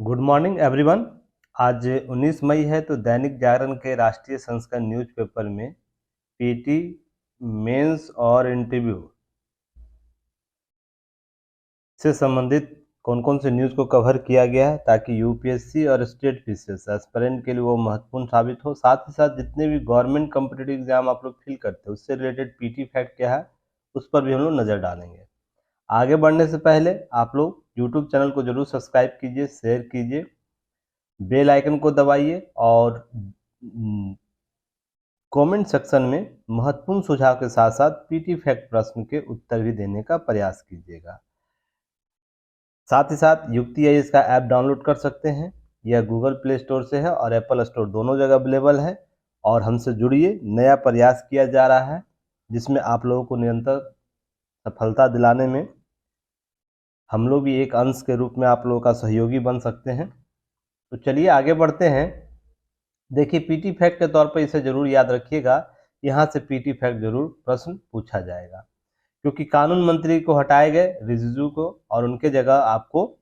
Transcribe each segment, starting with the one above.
Good morning everyone. आज 19 मई है तो दैनिक जागरण के राष्ट्रीय संस्करण न्यूज़पेपर में पीटी मेंस और इंटरव्यू से संबंधित कौन कौन से न्यूज़ को कवर किया गया है ताकि यूपीएससी और स्टेट पीसीएस एस्पिरेंट के लिए वो महत्वपूर्ण साबित हो। साथ ही साथ जितने भी गवर्नमेंट कॉम्पिटिटिव एग्जाम आप लोग फिल करते हैं उससे रिलेटेड पीटी फैक्ट क्या है उस पर भी हम लोग नज़र डालेंगे। आगे बढ़ने से पहले आप लोग यूट्यूब चैनल को जरूर सब्सक्राइब कीजिए, शेयर कीजिए, बेल आइकन को दबाइए और कमेंट सेक्शन में महत्वपूर्ण सुझाव के साथ साथ पीटी फैक्ट प्रश्न के उत्तर भी देने का प्रयास कीजिएगा। साथ ही साथ युक्ति आई इसका ऐप डाउनलोड कर सकते हैं। यह गूगल प्ले स्टोर से है और एप्पल स्टोर दोनों जगह अवेलेबल है। और हमसे जुड़िए, नया प्रयास किया जा रहा है जिसमें आप लोगों को निरंतर सफलता दिलाने में हम लोग भी एक अंश के रूप में आप लोगों का सहयोगी बन सकते हैं। तो चलिए आगे बढ़ते हैं। देखिए, पीटी फैक्ट के तौर पर इसे जरूर याद रखिएगा, यहाँ से पीटी फैक्ट जरूर प्रश्न पूछा जाएगा क्योंकि कानून मंत्री को हटाए गए रिजिजू को और उनके जगह आपको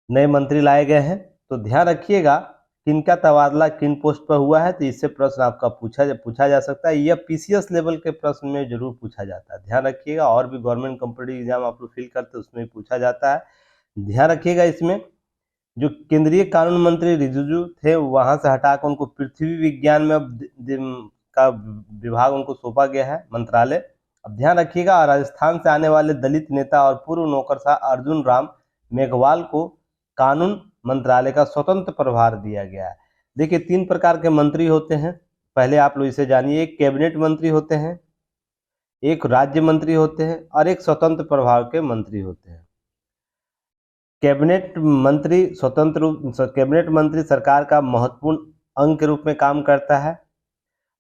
नए मंत्री लाए गए हैं। तो ध्यान रखिएगा किनका तबादला किन पोस्ट पर हुआ है, तो इससे प्रश्न आपका पूछा जा सकता है। यह पीसीएस लेवल के प्रश्न में जरूर पूछा जाता है, ध्यान रखिएगा। और भी गवर्नमेंट कॉम्पिटिटिव एग्जाम आप लोग फिल करते हैं उसमें भी पूछा जाता है, ध्यान रखिएगा। इसमें जो केंद्रीय कानून मंत्री रिजिजू थे वहां से हटाकर उनको पृथ्वी विज्ञान में का विभाग उनको सौंपा गया है, मंत्रालय। अब ध्यान रखिएगा, राजस्थान से आने वाले दलित नेता और पूर्व नौकरशाह अर्जुन राम मेघवाल को कानून मंत्रालय का स्वतंत्र प्रभार दिया गया है। देखिए, 3 प्रकार के मंत्री होते हैं, पहले आप लोग इसे जानिए। एक कैबिनेट मंत्री होते हैं, एक राज्य मंत्री होते हैं और एक स्वतंत्र प्रभार के मंत्री होते हैं। कैबिनेट मंत्री सरकार का महत्वपूर्ण अंग के रूप में काम करता है।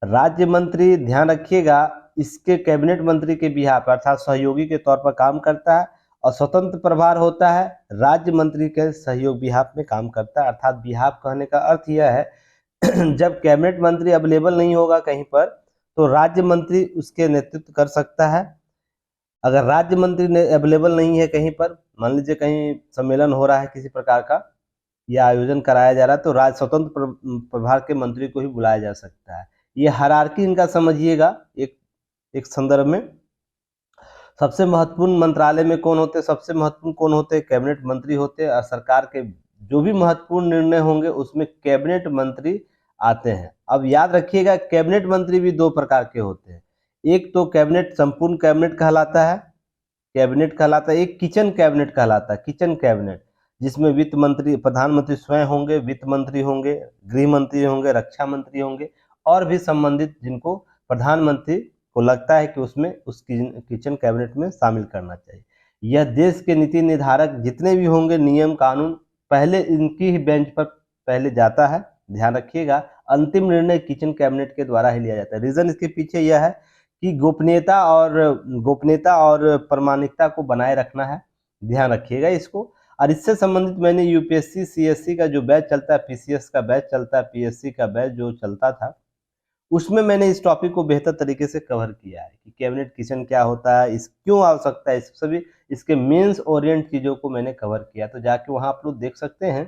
राज्य मंत्री, ध्यान रखिएगा, इसके कैबिनेट मंत्री के बिहाफ अर्थात सहयोगी के तौर पर काम करता है। और स्वतंत्र प्रभार होता है राज्य मंत्री के सहयोग बिहाफ में काम करता है। अर्थात बिहाफ कहने का अर्थ यह है जब कैबिनेट मंत्री अवेलेबल नहीं होगा कहीं पर तो राज्य मंत्री उसके नेतृत्व कर सकता है। अगर राज्य मंत्री अवेलेबल नहीं है कहीं पर, मान लीजिए कहीं सम्मेलन हो रहा है किसी प्रकार का या आयोजन कराया जा रहा है, तो राज्य स्वतंत्र प्रभार के मंत्री को ही बुलाया जा सकता है। ये हायरार्की इनका समझिएगा एक संदर्भ में। सबसे महत्वपूर्ण मंत्रालय में कौन होते हैं? सबसे महत्वपूर्ण कौन होते हैं? कैबिनेट मंत्री होते हैं। और सरकार के जो भी महत्वपूर्ण निर्णय होंगे उसमें कैबिनेट मंत्री आते हैं। अब याद रखिएगा, कैबिनेट मंत्री भी 2 प्रकार के होते हैं। एक तो कैबिनेट, संपूर्ण कैबिनेट कहलाता है, एक किचन कैबिनेट कहलाता है, किचन कैबिनेट, जिसमें वित्त मंत्री, प्रधानमंत्री स्वयं होंगे, वित्त मंत्री होंगे, गृह मंत्री होंगे, रक्षा मंत्री होंगे और भी संबंधित जिनको प्रधानमंत्री को लगता है कि उसमें उस किचन कैबिनेट में शामिल करना चाहिए। यह देश के नीति निर्धारक जितने भी होंगे, नियम कानून, पहले इनकी ही बेंच पर पहले जाता है, ध्यान रखिएगा। अंतिम निर्णय किचन कैबिनेट के द्वारा ही लिया जाता है। रीजन इसके पीछे यह है कि गोपनीयता और प्रामाणिकता को बनाए रखना है, ध्यान रखिएगा इसको। और इससे संबंधित मैंने यूपीएससी सीएससी का जो बैच चलता है, पीसीएस का बैच चलता है, पीएससी का बैच जो चलता था, उसमें मैंने इस टॉपिक को बेहतर तरीके से कवर किया है कि कैबिनेट किचन क्या होता है, इस क्यों आवश्यकता है, इस सभी इसके मेंस ओरिएंट चीजों को मैंने कवर किया। तो जाके वहां आप लोग देख सकते हैं।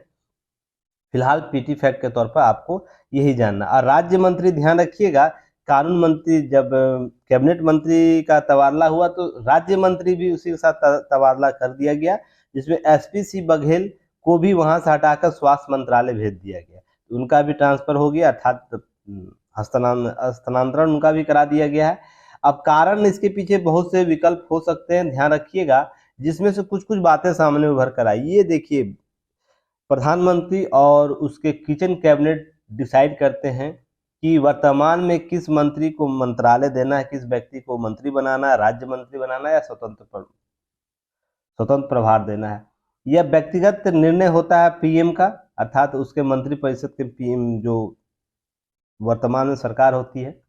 फिलहाल पीटी फैक्ट के तौर पर आपको यही जानना। और राज्य मंत्री, ध्यान रखिएगा, कानून मंत्री जब कैबिनेट मंत्री का तबादला हुआ तो राज्य मंत्री भी उसी के साथ तबादला कर दिया गया, जिसमें एसपी सी बघेल को भी वहां से हटाकर स्वास्थ्य मंत्रालय भेज दिया गया। उनका भी ट्रांसफर हो गया, अर्थात हस्तांतरण उनका भी करा दिया गया है। अब कारण इसके पीछे बहुत से विकल्प हो सकते हैं, ध्यान रखिएगा, जिसमें से कुछ कुछ बातें सामने उभर कर आई। ये देखिए, प्रधानमंत्री और उसके किचन कैबिनेट डिसाइड करते हैं कि वर्तमान में किस मंत्री को मंत्रालय देना है, किस व्यक्ति को मंत्री बनाना है, राज्य मंत्री बनाना है या स्वतंत्र प्रभार देना है। यह व्यक्तिगत निर्णय होता है पीएम का, अर्थात उसके मंत्रिपरिषद के पीएम जो वर्तमान में सरकार होती है।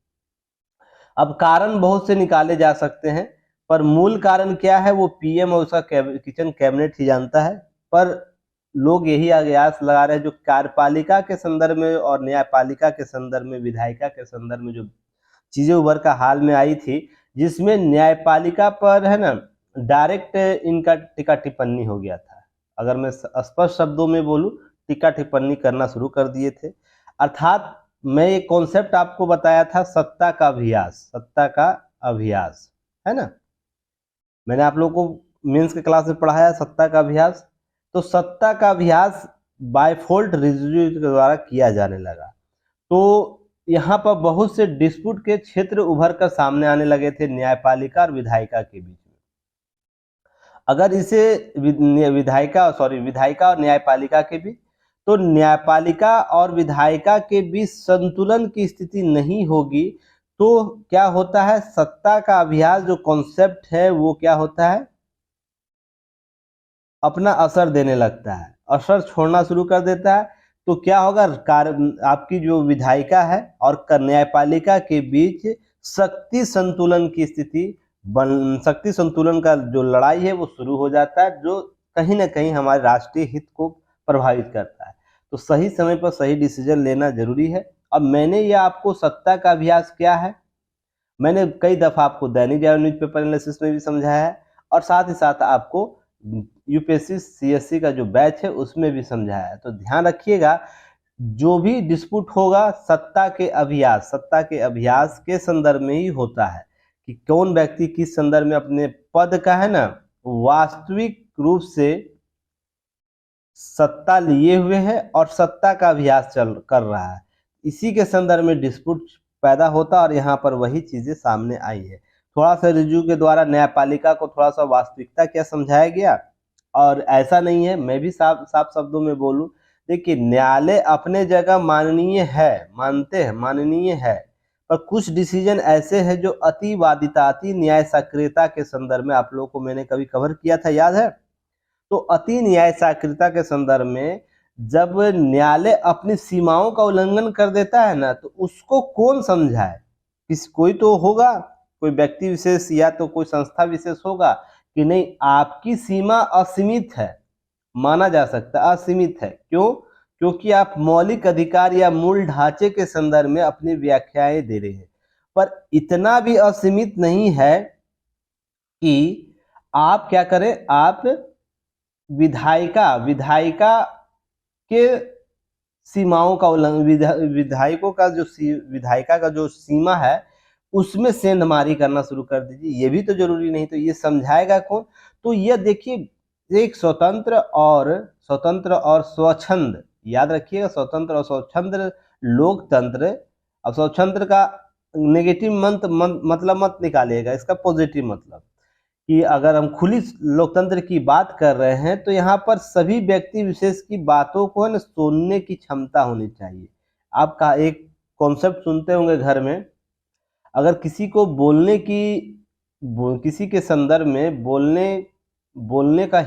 अब कारण बहुत से निकाले जा सकते हैं, पर मूल कारण क्या है वो पीएम और उसका किचन कैबिनेट ही जानता है। पर लोग यही आयास लगा रहे हैं जो कार्यपालिका के संदर्भ में और न्यायपालिका के संदर्भ में, विधायिका के संदर्भ में जो चीजें उभर का हाल में आई थी, जिसमें न्यायपालिका पर है ना डायरेक्ट इनका टीका टिप्पणी हो गया था। अगर मैं स्पष्ट शब्दों में बोलूं, टीका टिप्पणी करना शुरू कर दिए थे। अर्थात मैं एक कॉन्सेप्ट आपको बताया था, सत्ता का अभ्यास, सत्ता का अभ्यास, है ना। मैंने आप लोगों को मेंस के क्लास में पढ़ाया सत्ता का अभ्यास। तो सत्ता का अभ्यास बाय फॉल्ट रिजल्यूशन के द्वारा किया जाने लगा। तो यहाँ पर बहुत से डिस्प्यूट के क्षेत्र उभर कर सामने आने लगे थे न्यायपालिका और विधायिका के बीच में। अगर इसे विधायिका और न्यायपालिका के बीच, तो न्यायपालिका और विधायिका के बीच संतुलन की स्थिति नहीं होगी, तो क्या होता है, सत्ता का अभ्यास जो कॉन्सेप्ट है वो क्या होता है, अपना असर देने लगता है, असर छोड़ना शुरू कर देता है। तो क्या होगा, आपकी जो विधायिका है और न्यायपालिका के बीच शक्ति संतुलन की स्थिति शक्ति संतुलन का जो लड़ाई है वो शुरू हो जाता है, जो कहीं ना कहीं हमारे राष्ट्रीय हित को प्रभावित करता है। तो सही समय पर सही डिसीजन लेना जरूरी है। अब मैंने यह आपको सत्ता का अभ्यास क्या है, मैंने कई दफा आपको दैनिक जागरण न्यूज़पेपर एनालिसिस में भी समझाया है, और साथ ही साथ आपको यूपीएससी सीएससी का जो बैच है उसमें भी समझाया है। तो ध्यान रखिएगा, जो भी डिस्प्यूट होगा सत्ता के अभ्यास के संदर्भ में ही होता है, कि कौन व्यक्ति किस संदर्भ में अपने पद का है ना वास्तविक रूप से सत्ता लिए हुए है और सत्ता का अभ्यास कर रहा है, इसी के संदर्भ में डिस्प्यूट पैदा होता और यहाँ पर वही चीजें सामने आई है। थोड़ा सा रिव्यू के द्वारा न्यायपालिका को थोड़ा सा वास्तविकता क्या समझाया गया, और ऐसा नहीं है, मैं भी साफ साफ शब्दों में बोलूं, देखिए न्यायालय अपने जगह माननीय है, मानते हैं माननीय है, पर कुछ डिसीजन ऐसे हैं जो अतिवादिता अति न्याय सक्रियता के संदर्भ में, आप लोगों को मैंने कभी कवर किया था, याद है। तो अति न्याय सक्रियता के संदर्भ में जब न्यायालय अपनी सीमाओं का उल्लंघन कर देता है ना, तो उसको कौन समझाए, कोई तो होगा, कोई व्यक्ति विशेष या तो कोई संस्था विशेष होगा कि नहीं आपकी सीमा असीमित है, माना जा सकता है असीमित है, क्यों, क्योंकि आप मौलिक अधिकार या मूल ढांचे के संदर्भ में अपनी व्याख्याएं दे रहे हैं। पर इतना भी असीमित नहीं है कि आप क्या करें, आप विधायिका के सीमाओं का उल्लंघन, विधायिका का जो सीमा है उसमें सेंधमारी करना शुरू कर दीजिए, ये भी तो जरूरी नहीं। तो ये समझाएगा कौन, तो ये देखिए एक स्वतंत्र और स्वच्छंद, याद रखिएगा, स्वतंत्र और स्वच्छंद लोकतंत्र। अब स्वतंत्र का नेगेटिव मतलब मत निकालिएगा, इसका पॉजिटिव मतलब कि अगर हम खुली लोकतंत्र की बात कर रहे हैं तो यहाँ पर सभी व्यक्ति विशेष की बातों को है ना सुनने की क्षमता होनी चाहिए। आपका एक कॉन्सेप्ट सुनते होंगे घर में, अगर किसी को किसी के संदर्भ में बोलने का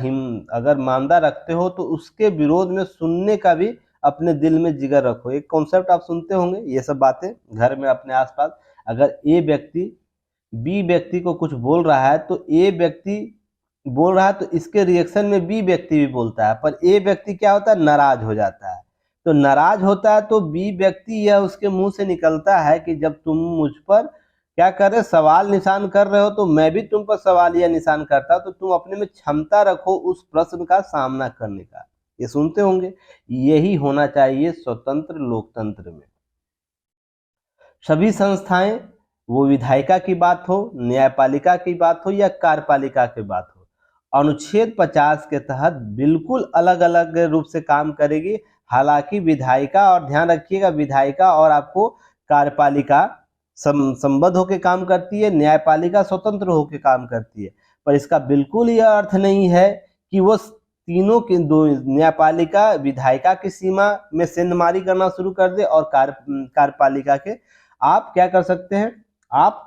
अगर मानदा रखते हो तो उसके विरोध में सुनने का भी अपने दिल में जिगर रखो। एक कॉन्सेप्ट आप सुनते होंगे ये सब बातें घर में अपने आसपास। अगर ए व्यक्ति बी व्यक्ति को कुछ बोल रहा है तो ए व्यक्ति बोल रहा है तो इसके रिएक्शन में बी व्यक्ति भी बोलता है, पर ए व्यक्ति क्या होता है, नाराज हो जाता है। तो नाराज होता है तो बी व्यक्ति यह उसके मुंह से निकलता है कि जब तुम मुझ पर क्या कर रहे, सवाल निशान कर रहे हो, तो मैं भी तुम पर सवाल या निशान करता, तो तुम अपने में क्षमता रखो उस प्रश्न का सामना करने का। ये सुनते होंगे, यही होना चाहिए स्वतंत्र लोकतंत्र में। सभी संस्थाएं, वो विधायिका की बात हो, न्यायपालिका की बात हो या कार्यपालिका की बात हो, अनुच्छेद 50 के तहत बिल्कुल अलग अलग रूप से काम करेगी। हालांकि विधायिका, और ध्यान रखिएगा, विधायिका और आपको कार्यपालिका संबद्ध होकर काम करती है, न्यायपालिका स्वतंत्र होकर काम करती है, पर इसका बिल्कुल यह अर्थ नहीं है कि वो तीनों के दो, न्यायपालिका विधायिका की सीमा में सेंधमारी करना शुरू कर दे और कार्यपालिका के, आप क्या कर सकते हैं, आप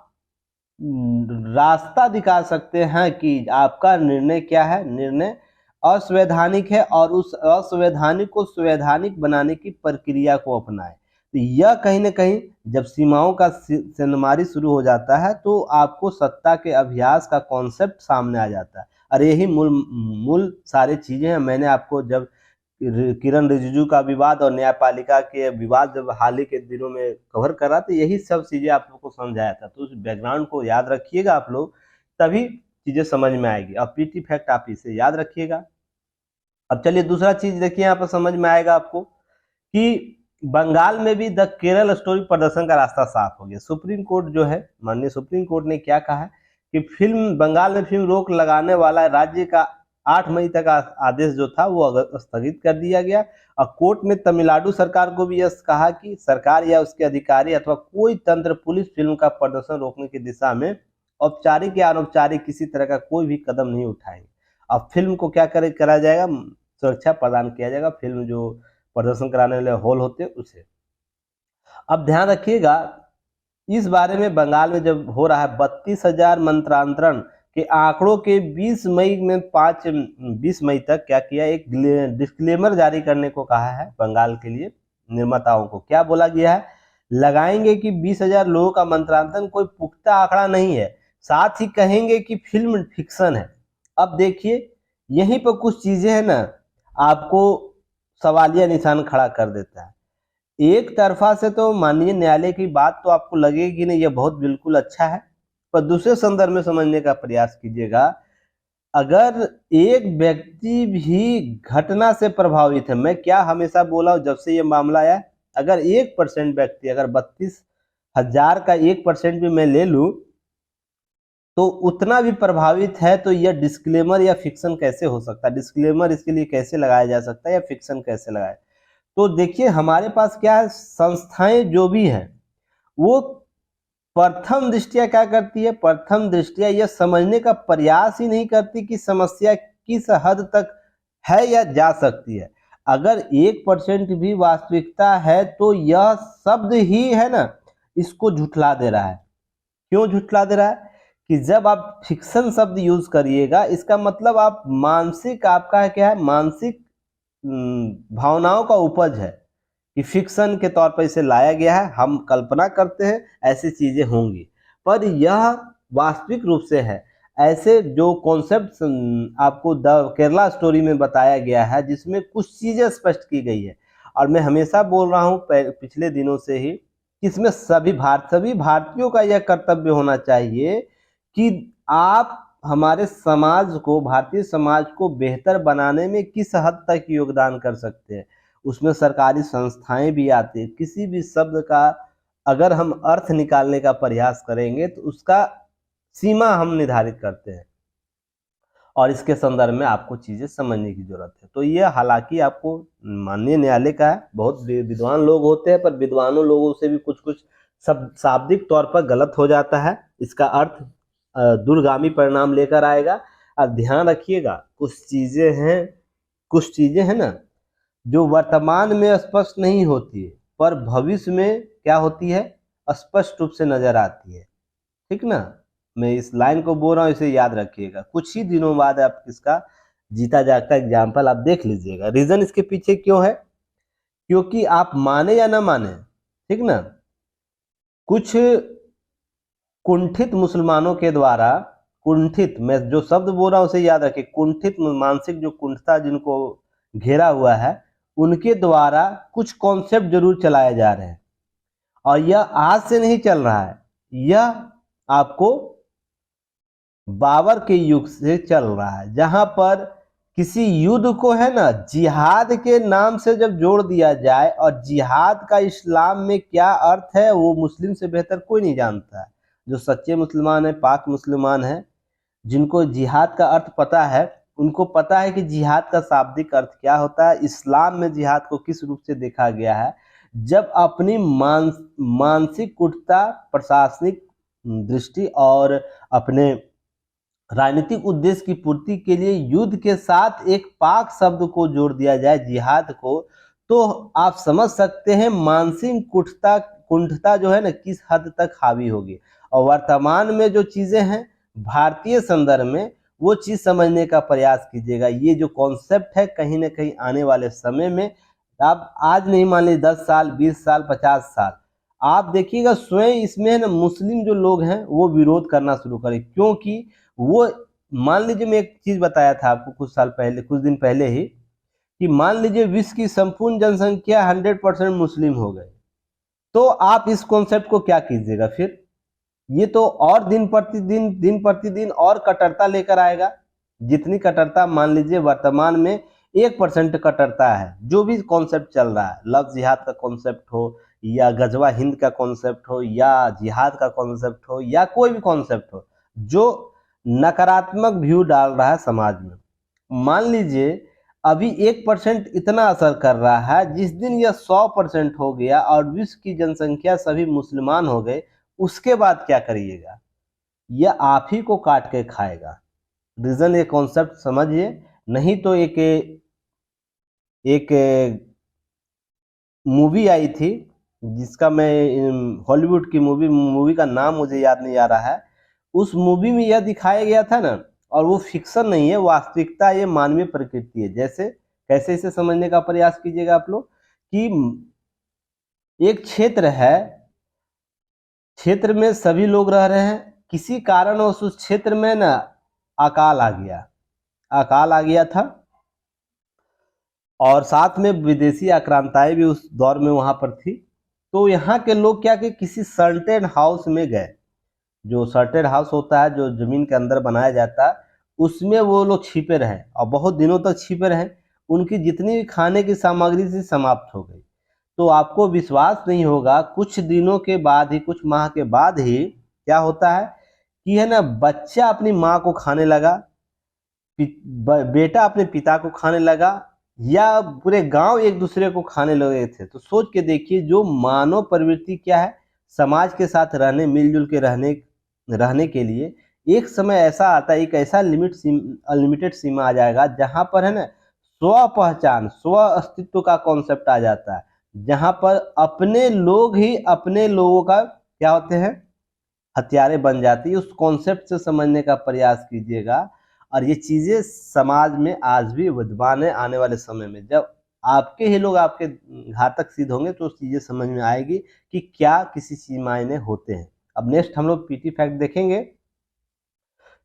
रास्ता दिखा सकते हैं कि आपका निर्णय क्या है, निर्णय असंवैधानिक है और उस असंवैधानिक को संवैधानिक बनाने की प्रक्रिया को अपनाएं। तो यह कहीं ना कहीं जब सीमाओं का सेंधमारी शुरू हो जाता है तो आपको सत्ता के अभ्यास का कॉन्सेप्ट सामने आ जाता है। और यही मूल सारी चीजें हैं। मैंने आपको जब किरण रिजिजू का विवाद और न्यायपालिका के विवाद जब हाल ही के दिनों में कवर करा तो यही सब चीजें आप लोग को समझाया था। तो उस बैकग्राउंड को याद रखिएगा आप लोग, तभी चीजें समझ में आएगी। और पीटी फैक्ट आप इसे याद रखिएगा। अब चलिए दूसरा चीज देखिए, यहाँ पर समझ में आएगा आपको कि बंगाल में भी द केरल स्टोरी प्रदर्शन का रास्ता साफ हो गया। सुप्रीम कोर्ट जो है, माननीय सुप्रीम कोर्ट ने क्या कहा है कि बंगाल में फिल्म रोक लगाने वाला राज्य का 8 मई तक आदेश जो था वो स्थगित कर दिया गया। और कोर्ट ने तमिलनाडु सरकार को भी यह कहा कि सरकार या उसके अधिकारी अथवा कोई तंत्र पुलिस फिल्म का प्रदर्शन रोकने की दिशा में औपचारिक या अनौपचारिक किसी तरह का कोई भी कदम नहीं उठाएंगे। अब फिल्म को क्या करा जाएगा, सुरक्षा प्रदान किया जाएगा, फिल्म जो प्रदर्शन कराने वाले हॉल होते हैं उसे। अब ध्यान रखिएगा, इस बारे में बंगाल में जब हो रहा है 32,000 मंत्रांतरण के आंकड़ों के 20 मई तक क्या किया, एक डिस्क्लेमर जारी करने को कहा है बंगाल के लिए निर्माताओं को। क्या बोला गया है, लगाएंगे कि 20,000 लोगों का मंत्रांतरण कोई पुख्ता आंकड़ा नहीं है, साथ ही कहेंगे कि फिल्म फिक्शन है। अब देखिए यहीं पर कुछ चीजें हैं ना, आपको सवालिया निशान खड़ा कर देता है। एक तरफा से तो माननीय न्यायालय की बात तो आपको लगेगी नहीं, ये बहुत बिल्कुल अच्छा है, पर दूसरे संदर्भ में समझने का प्रयास कीजिएगा। अगर एक व्यक्ति भी घटना से प्रभावित है, मैं क्या हमेशा बोला जब से ये मामला आया, अगर 1% व्यक्ति, अगर 32,000 का 1% भी मैं ले लूं तो उतना भी प्रभावित है, तो यह डिस्क्लेमर या फिक्शन कैसे हो सकता है, डिस्क्लेमर इसके लिए कैसे लगाया जा सकता है या फिक्शन कैसे लगाए। तो देखिए हमारे पास क्या है, संस्थाएं जो भी हैं वो प्रथम दृष्टिया क्या करती है, प्रथम दृष्टिया यह समझने का प्रयास ही नहीं करती कि समस्या किस हद तक है या जा सकती है। अगर 1% भी वास्तविकता है तो यह शब्द ही है ना, इसको झुठला दे रहा है। क्यों झुठला दे रहा है कि जब आप फिक्शन शब्द यूज करिएगा, इसका मतलब आप मानसिक, आपका क्या है, मानसिक भावनाओं का उपज है कि फिक्शन के तौर पर इसे लाया गया है, हम कल्पना करते हैं ऐसी चीजें होंगी, पर यह वास्तविक रूप से है। ऐसे जो कॉन्सेप्ट आपको द केरला स्टोरी में बताया गया है, जिसमें कुछ चीजें स्पष्ट की गई है, और मैं हमेशा बोल रहा हूं पिछले दिनों से ही, इसमें सभी भारतीयों का यह कर्तव्य होना चाहिए कि आप हमारे समाज को, भारतीय समाज को बेहतर बनाने में किस हद तक योगदान कर सकते हैं। उसमें सरकारी संस्थाएं भी आती है। किसी भी शब्द का अगर हम अर्थ निकालने का प्रयास करेंगे तो उसका सीमा हम निर्धारित करते हैं, और इसके संदर्भ में आपको चीजें समझने की जरूरत है। तो ये हालांकि आपको माननीय न्यायालय का है, बहुत विद्वान लोग होते हैं, पर विद्वानों लोगों से भी कुछ कुछ सब शाब्दिक तौर पर गलत हो जाता है, इसका अर्थ दूरगामी परिणाम लेकर आएगा। अब ध्यान रखिएगा, कुछ चीजें हैं ना जो वर्तमान में स्पष्ट नहीं होती है, पर भविष्य में क्या होती है, स्पष्ट रूप से नजर आती है। ठीक ना, मैं इस लाइन को बोल रहा हूँ, इसे याद रखिएगा। कुछ ही दिनों बाद आप इसका जीता जागता एग्जाम्पल आप देख लीजिएगा। रीजन इसके पीछे क्यों है, क्योंकि आप माने या ना माने, ठीक ना, कुछ कुंठित मुसलमानों के द्वारा, कुंठित, मैं जो शब्द बोल रहा हूं उसे याद रखिए, कुंठित मानसिक जो कुंठता जिनको घेरा हुआ है, उनके द्वारा कुछ कॉन्सेप्ट जरूर चलाए जा रहे हैं, और यह आज से नहीं चल रहा है, यह आपको बाबर के युग से चल रहा है, जहां पर किसी युद्ध को है ना जिहाद के नाम से जब जोड़ दिया जाए, और जिहाद का इस्लाम में क्या अर्थ है वो मुस्लिम से बेहतर कोई नहीं जानता है। जो सच्चे मुसलमान है, पाक मुसलमान है, जिनको जिहाद का अर्थ पता है, उनको पता है कि जिहाद का शाब्दिक अर्थ क्या होता है, इस्लाम में जिहाद को किस रूप से देखा गया है। जब अपनी मानसिक कुटता, प्रशासनिक दृष्टि और अपने राजनीतिक उद्देश्य की पूर्ति के लिए युद्ध के साथ एक पाक शब्द को जोड़ दिया जाए, जिहाद को, तो आप समझ सकते हैं मानसिक कुंठता जो है ना किस हद तक हावी होगी। और वर्तमान में जो चीजें हैं भारतीय संदर्भ में, वो चीज समझने का प्रयास कीजिएगा। ये जो कॉन्सेप्ट है कहीं ना कहीं आने वाले समय में, आप आज नहीं, मान लीजिए 10 साल, 20 साल, 50 साल, आप देखिएगा स्वयं इसमें ना मुस्लिम जो लोग हैं वो विरोध करना शुरू करें। क्योंकि वो, मान लीजिए मैं एक चीज बताया था आपको कुछ दिन पहले ही, कि मान लीजिए विश्व की संपूर्ण जनसंख्या 100% मुस्लिम हो गए, तो आप इस कॉन्सेप्ट को क्या कीजिएगा फिर, ये तो और दिन प्रतिदिन और कट्टरता लेकर आएगा। जितनी कट्टरता मान लीजिए वर्तमान में 1% कट्टरता है। जो भी कॉन्सेप्ट चल रहा है, लव जिहाद का कॉन्सेप्ट हो या गजवा हिंद का कॉन्सेप्ट हो या जिहाद का कॉन्सेप्ट हो या कोई भी कॉन्सेप्ट हो जो नकारात्मक व्यू डाल रहा है समाज में, मान लीजिए अभी 1% इतना असर कर रहा है, जिस दिन यह 100% हो गया और विश्व की जनसंख्या सभी मुसलमान हो गए, उसके बाद क्या करिएगा? यह आप ही को काट के खाएगा। रीजन, ये कॉन्सेप्ट समझिए, नहीं तो एक मूवी आई थी जिसका मैं हॉलीवुड की मूवी का नाम मुझे याद नहीं आ रहा है। उस मूवी में यह दिखाया गया था ना, और वो फिक्शन नहीं है, वास्तविकता, ये मानवीय प्रकृति है। जैसे कैसे इसे समझने का प्रयास कीजिएगा आप लोग कि एक क्षेत्र है, क्षेत्र में सभी लोग रह रहे हैं, किसी कारण उस क्षेत्र में ना अकाल आ गया था और साथ में विदेशी आक्रांताएं भी उस दौर में वहां पर थी। तो यहाँ के लोग क्या कि किसी सर्टेन हाउस में गए, जो सर्टेन हाउस होता है जो जमीन के अंदर बनाया जाता है, उसमें वो लोग छिपे रहे और बहुत दिनों तक छिपे रहे। उनकी जितनी भी खाने की सामग्री थी समाप्त हो गई। तो आपको विश्वास नहीं होगा, कुछ दिनों के बाद ही, कुछ माह के बाद ही क्या होता है कि है ना, बच्चा अपनी माँ को खाने लगा, बेटा अपने पिता को खाने लगा, या पूरे गांव एक दूसरे को खाने लगे थे। तो सोच के देखिए, जो मानव प्रवृत्ति क्या है, समाज के साथ रहने, मिलजुल के रहने के लिए एक समय ऐसा आता है, एक ऐसा अनलिमिटेड सीमा आ जाएगा जहां पर है ना स्व पहचान, स्व अस्तित्व का कॉन्सेप्ट आ जाता है, जहां पर अपने लोग ही अपने लोगों का क्या होते हैं, हथियारे बन जाती है। उस कॉन्सेप्ट से समझने का प्रयास कीजिएगा। और ये चीजें समाज में आज भी विद्यमान है। आने वाले समय में जब आपके ही लोग आपके घातक सिद्ध होंगे तो चीजें समझ में आएगी कि क्या किसी चीज मायने होते हैं। अब नेक्स्ट हम लोग पीटी फैक्ट देखेंगे।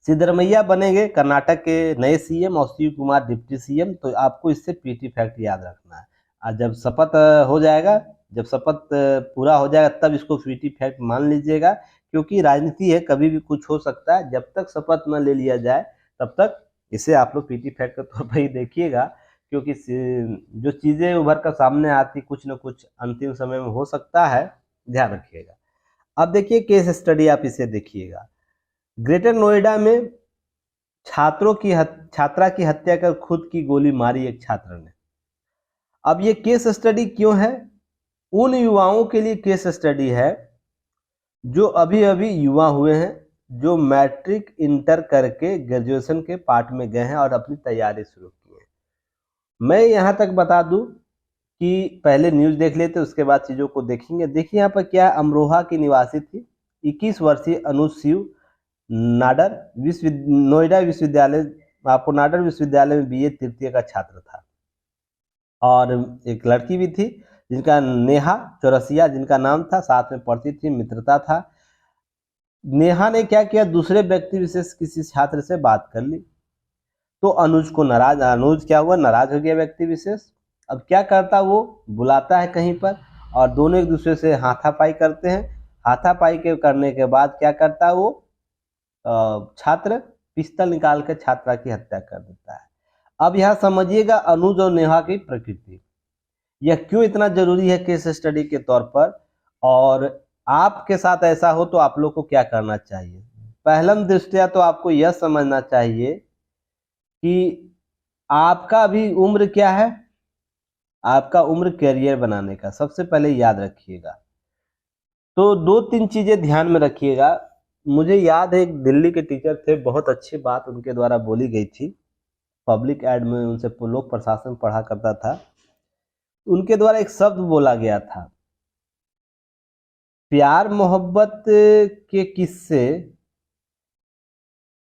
सिद्धरमैया बनेंगे कर्नाटक के नए सीएम और शिव कुमार डिप्टी सीएम। तो आपको इससे पीटी फैक्ट याद रखना है। और जब शपथ हो जाएगा, जब शपथ पूरा हो जाएगा तब इसको पीटी फैक्ट मान लीजिएगा, क्योंकि राजनीति है, कभी भी कुछ हो सकता है। जब तक शपथ न ले लिया जाए तब तक इसे आप लोग पीटी फैक्ट के तौर पर ही देखिएगा, क्योंकि जो चीजें उभर कर सामने आती कुछ न कुछ अंतिम समय में हो सकता है, ध्यान रखिएगा। अब देखिए केस स्टडी, आप इसे देखिएगा। ग्रेटर नोएडा में छात्रा की हत्या कर खुद की गोली मारी एक छात्र ने। अब ये केस स्टडी क्यों है? उन युवाओं के लिए केस स्टडी है जो अभी अभी युवा हुए हैं, जो मैट्रिक इंटर करके ग्रेजुएशन के पार्ट में गए हैं और अपनी तैयारी शुरू की है। मैं यहाँ तक बता दूं कि पहले न्यूज देख लेते, उसके बाद चीजों को देखेंगे। देखिए यहाँ पर क्या, अमरोहा की निवासी थी 21 वर्षीय अनुशिव नाडर, नोएडा विश्वविद्यालय, आपको नाडर विश्वविद्यालय में बीए तृतीय का छात्र था। और एक लड़की भी थी जिनका नेहा चौरसिया जिनका नाम था, साथ में पढ़ती थी, मित्रता था। नेहा ने क्या किया, दूसरे व्यक्ति विशेष किसी छात्र से बात कर ली। तो अनुज क्या हुआ, नाराज हो गया व्यक्ति विशेष। अब क्या करता, वो बुलाता है कहीं पर और दोनों एक दूसरे से हाथापाई करते हैं। हाथापाई के करने के बाद क्या करता है, वो छात्र पिस्तौल निकाल कर छात्रा की हत्या कर देता है। अब यह समझिएगा अनुज और नेहा की प्रकृति, यह क्यों इतना जरूरी है केस स्टडी के तौर पर, और आपके साथ ऐसा हो तो आप लोग को क्या करना चाहिए। पहलम दृष्टया तो आपको यह समझना चाहिए कि आपका भी उम्र क्या है, आपका उम्र कैरियर बनाने का, सबसे पहले याद रखिएगा। तो दो तीन चीजें ध्यान में रखिएगा। मुझे याद है एक दिल्ली के टीचर थे, बहुत अच्छी बात उनके द्वारा बोली गई थी, पब्लिक एड में उनसे लोक प्रशासन पढ़ा करता था। उनके द्वारा एक शब्द बोला गया था, प्यार मोहब्बत के किस्से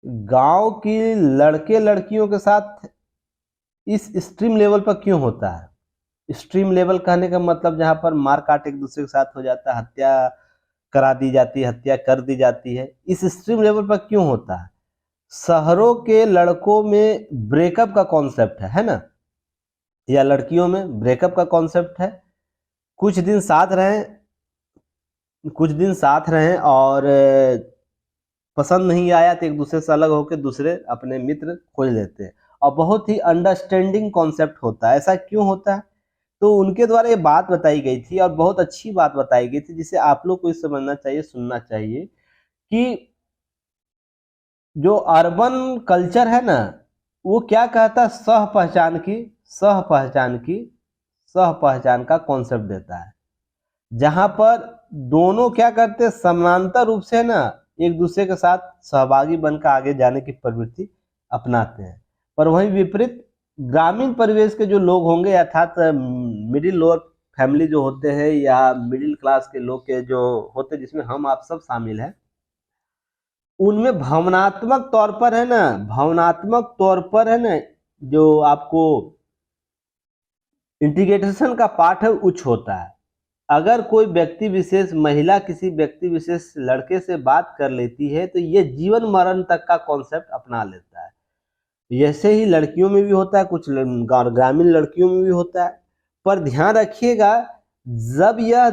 गांव की लड़के लड़कियों के साथ इस स्ट्रीम लेवल पर क्यों होता है। स्ट्रीम लेवल कहने का मतलब जहां पर मार काट एक दूसरे के साथ हो जाता है, हत्या करा दी जाती है, हत्या कर दी जाती है, इस स्ट्रीम लेवल पर क्यों होता है। शहरों के लड़कों में ब्रेकअप का कॉन्सेप्ट है ना, या लड़कियों में ब्रेकअप का कॉन्सेप्ट है। कुछ दिन साथ रहें और पसंद नहीं आया तो एक दूसरे से अलग होकर दूसरे अपने मित्र खोज लेते हैं। और बहुत ही अंडरस्टैंडिंग कॉन्सेप्ट होता है। ऐसा क्यों होता है? तो उनके द्वारा ये बात बताई गई थी और बहुत अच्छी बात बताई गई थी, जिसे आप लोग को समझना चाहिए, सुनना चाहिए कि जो अर्बन कल्चर है ना, वो क्या कहता है, सह पहचान का कॉन्सेप्ट देता है, जहां पर दोनों क्या करते हैं, समानांतर रूप से ना एक दूसरे के साथ सहभागी बनकर आगे जाने की प्रवृत्ति अपनाते हैं। पर वहीं विपरीत ग्रामीण परिवेश के जो लोग होंगे, अर्थात मिडिल लोअर फैमिली जो होते हैं या मिडिल क्लास के लोग के जो होते हैं, जिसमें हम आप सब शामिल हैं, उनमें भावनात्मक तौर पर है ना, जो आपको इंटीग्रेशन का पार्ट है उच्च होता है। अगर कोई व्यक्ति विशेष महिला किसी व्यक्ति विशेष लड़के से बात कर लेती है तो ये जीवन मरण तक का कॉन्सेप्ट अपना लेता है। ऐसे ही लड़कियों में भी होता है, कुछ ग्रामीण लड़कियों में भी होता है। पर ध्यान रखिएगा, जब यह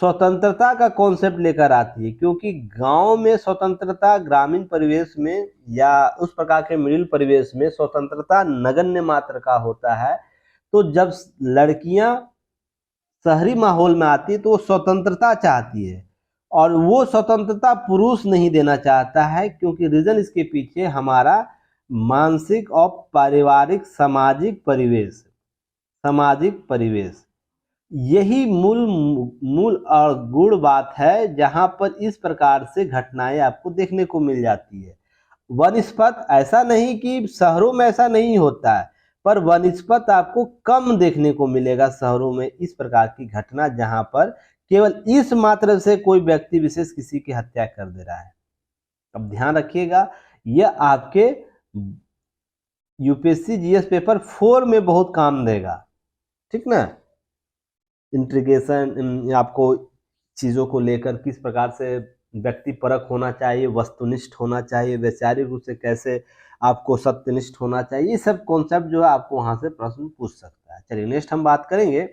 स्वतंत्रता का कॉन्सेप्ट लेकर आती है, क्योंकि गांव में स्वतंत्रता, ग्रामीण परिवेश में या उस प्रकार के मिडिल परिवेश में स्वतंत्रता नगण्य मात्र का होता है। तो जब लड़कियां शहरी माहौल में आती है तो वो स्वतंत्रता चाहती है, और वो स्वतंत्रता पुरुष नहीं देना चाहता है, क्योंकि रीजन इसके पीछे हमारा मानसिक और पारिवारिक सामाजिक परिवेश यही मूल और गुण बात है, जहां पर इस प्रकार से घटनाएं आपको देखने को मिल जाती है। वनिस्पत ऐसा नहीं कि शहरों में ऐसा नहीं होता है, पर वनिस्पत आपको कम देखने को मिलेगा शहरों में इस प्रकार की घटना, जहां पर केवल इस मात्र से कोई व्यक्ति विशेष किसी की हत्या कर दे रहा है। अब ध्यान रखिएगा, यह आपके यूपीएससी जीएस पेपर 4 में बहुत काम देगा, ठीक ना। इंट्रीगेशन, आपको चीज़ों को लेकर किस प्रकार से व्यक्ति परक होना चाहिए, वस्तुनिष्ठ होना चाहिए, वैचारिक रूप से कैसे आपको सत्यनिष्ठ होना चाहिए, ये सब कॉन्सेप्ट जो है आपको वहां से प्रश्न पूछ सकता है। चलिए नेक्स्ट हम बात करेंगे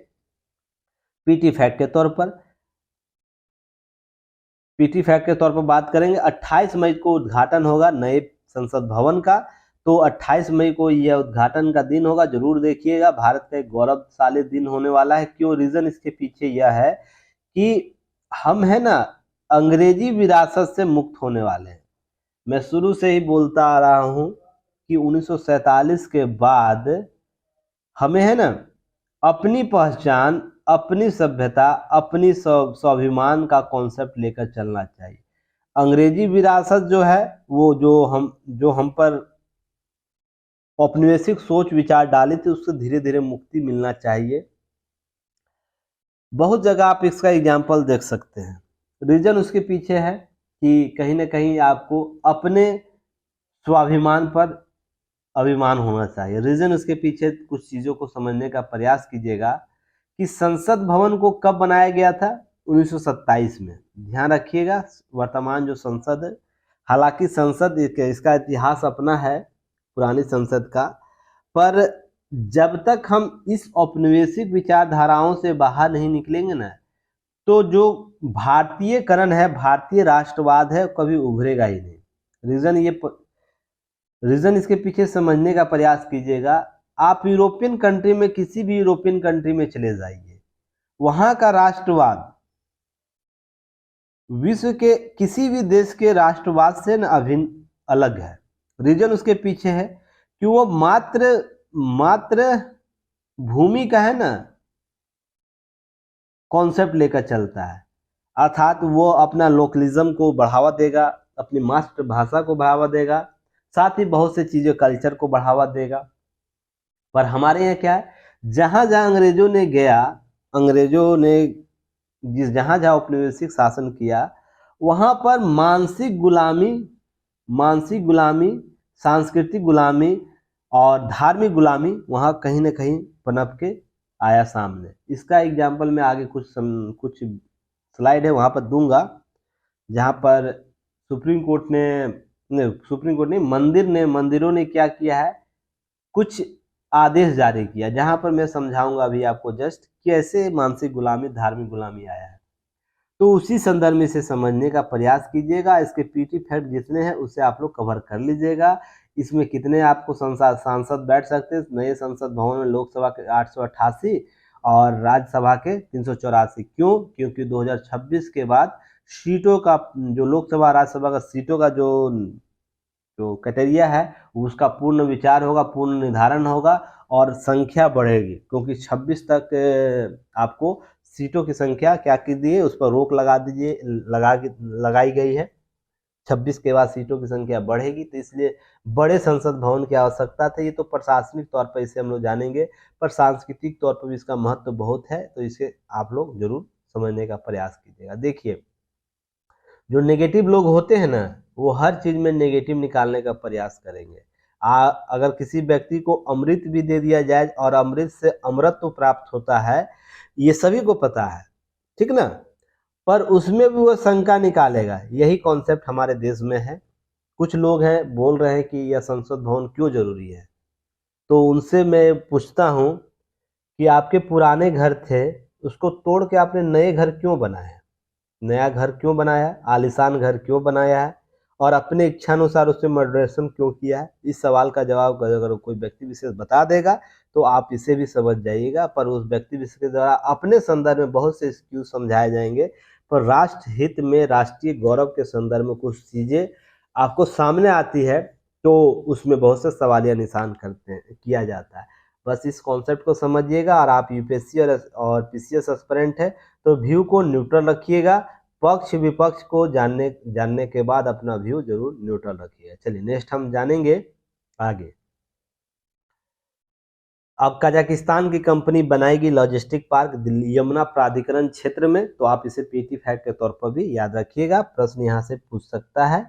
पीटी फैक्ट के तौर पर। पीटी फैक्ट के तौर पर बात करेंगे, 28 मई को उद्घाटन होगा नए संसद भवन का। तो 28 मई को यह उद्घाटन का दिन होगा, जरूर देखिएगा। भारत का एक गौरवशाली दिन होने वाला है। क्यों? रीजन इसके पीछे यह है कि हम है ना अंग्रेजी विरासत से मुक्त होने वाले हैं। मैं शुरू से ही बोलता आ रहा हूं कि 1947 के बाद हमें है ना अपनी पहचान, अपनी सभ्यता, अपनी स्वाभिमान का कॉन्सेप्ट लेकर चलना चाहिए। अंग्रेजी विरासत जो है वो जो हम पर औपनिवेशिक सोच विचार डाली थी, उससे धीरे धीरे मुक्ति मिलना चाहिए। बहुत जगह आप इसका एग्जाम्पल देख सकते हैं। रीजन उसके पीछे है कि कहीं ना कहीं आपको अपने स्वाभिमान पर अभिमान होना चाहिए। रीजन उसके पीछे कुछ चीज़ों को समझने का प्रयास कीजिएगा कि संसद भवन को कब बनाया गया था? 1927 में। ध्यान रखिएगा, वर्तमान जो संसद है, हालांकि संसद इसका इतिहास अपना है, पुरानी संसद का, पर जब तक हम इस औपनिवेशिक विचारधाराओं से बाहर नहीं निकलेंगे ना, तो जो भारतीयकरण है, भारतीय राष्ट्रवाद है, कभी उभरेगा ही नहीं। रीजन इसके पीछे समझने का प्रयास कीजिएगा। आप यूरोपियन कंट्री में, किसी भी यूरोपियन कंट्री में चले जाइए, वहां का राष्ट्रवाद विश्व के किसी भी देश के राष्ट्रवाद से न अभिन्न अलग है। रीजन उसके पीछे है कि वो मात्र भूमि का है ना कॉन्सेप्ट लेकर चलता है, अर्थात वो अपना लोकलिज्म को बढ़ावा देगा, अपनी मातृभाषा को बढ़ावा देगा, साथ ही बहुत से चीजें कल्चर को बढ़ावा देगा। पर हमारे यहाँ क्या है, जहां जहां अंग्रेजों ने जहां जहां औपनिवेशिक शासन किया, वहां पर मानसिक गुलामी, सांस्कृतिक गुलामी और धार्मिक गुलामी वहां कहीं ना कहीं पनप के आया सामने। इसका एग्जाम्पल मैं आगे कुछ स्लाइड है वहां पर दूंगा, जहां पर सुप्रीम कोर्ट ने मंदिरों ने क्या किया है, कुछ आदेश जारी किया, जहां पर मैं समझाऊंगा अभी आपको जस्ट कि ऐसे मानसिक गुलामी, धार्मिक गुलामी आया है। तो उसी संदर्भ में इसे समझने का प्रयास कीजिएगा। इसके पीटी फैक्ट जितने हैं उसे आप लोग कवर कर लीजिएगा। इसमें कितने आपको सांसद बैठ सकते हैं नए संसद भवन में? लोकसभा के 888 और राज्यसभा के 384। क्यों? क्योंकि 2026 के बाद सीटों का जो लोकसभा राज्यसभा का सीटों का जो क्राइटेरिया है उसका पूर्ण विचार होगा, पूर्ण निर्धारण होगा और संख्या बढ़ेगी, क्योंकि 26 तक आपको सीटों की संख्या क्या की दी है, उस पर रोक लगाई गई है। 26 के बाद सीटों की संख्या बढ़ेगी, तो इसलिए बड़े संसद भवन की आवश्यकता थी। ये तो प्रशासनिक तौर पर इसे हम लोग जानेंगे, पर सांस्कृतिक तौर पर भी इसका महत्व बहुत है, तो इसे आप लोग जरूर समझने का प्रयास कीजिएगा। देखिए, जो नेगेटिव लोग होते हैं ना, वो हर चीज में नेगेटिव निकालने का प्रयास करेंगे। अगर किसी व्यक्ति को अमृत भी दे दिया जाए और अमृत से अमरत्व प्राप्त होता है, ये सभी को पता है, ठीक ना, पर उसमें भी वो शंका निकालेगा। यही कॉन्सेप्ट हमारे देश में है। कुछ लोग हैं बोल रहे हैं कि यह संसद भवन क्यों जरूरी है, तो उनसे मैं पूछता हूँ कि आपके पुराने घर थे, उसको तोड़ के आपने नए घर क्यों बनाए? नया घर क्यों बनाया? आलीशान घर क्यों बनाया है? और अपने इच्छानुसार उससे मॉडरेशन क्यों किया है? इस सवाल का जवाब अगर कोई व्यक्ति विशेष बता देगा तो आप इसे भी समझ जाइएगा। पर उस व्यक्ति विशेष के द्वारा अपने संदर्भ में बहुत से एक्सक्यूज समझाए जाएंगे, पर राष्ट्र हित में, राष्ट्रीय गौरव के संदर्भ में कुछ चीजें आपको सामने आती है तो उसमें बहुत से सवालिया निशान किया जाता है। बस इस कॉन्सेप्ट को समझिएगा। और आप यूपीएससी और पीसीएस एस्पिरेंट है तो व्यू को न्यूट्रल रखिएगा। पक्ष विपक्ष को जानने के बाद अपना व्यू जरूर न्यूट्रल रखिएगा। चलिए नेक्स्ट हम जानेंगे आगे। अब कजाकिस्तान की कंपनी बनाएगी लॉजिस्टिक पार्क दिल्ली यमुना प्राधिकरण क्षेत्र में, तो आप इसे पीटी फैक्ट के तौर पर भी याद रखिएगा। प्रश्न यहाँ से पूछ सकता है।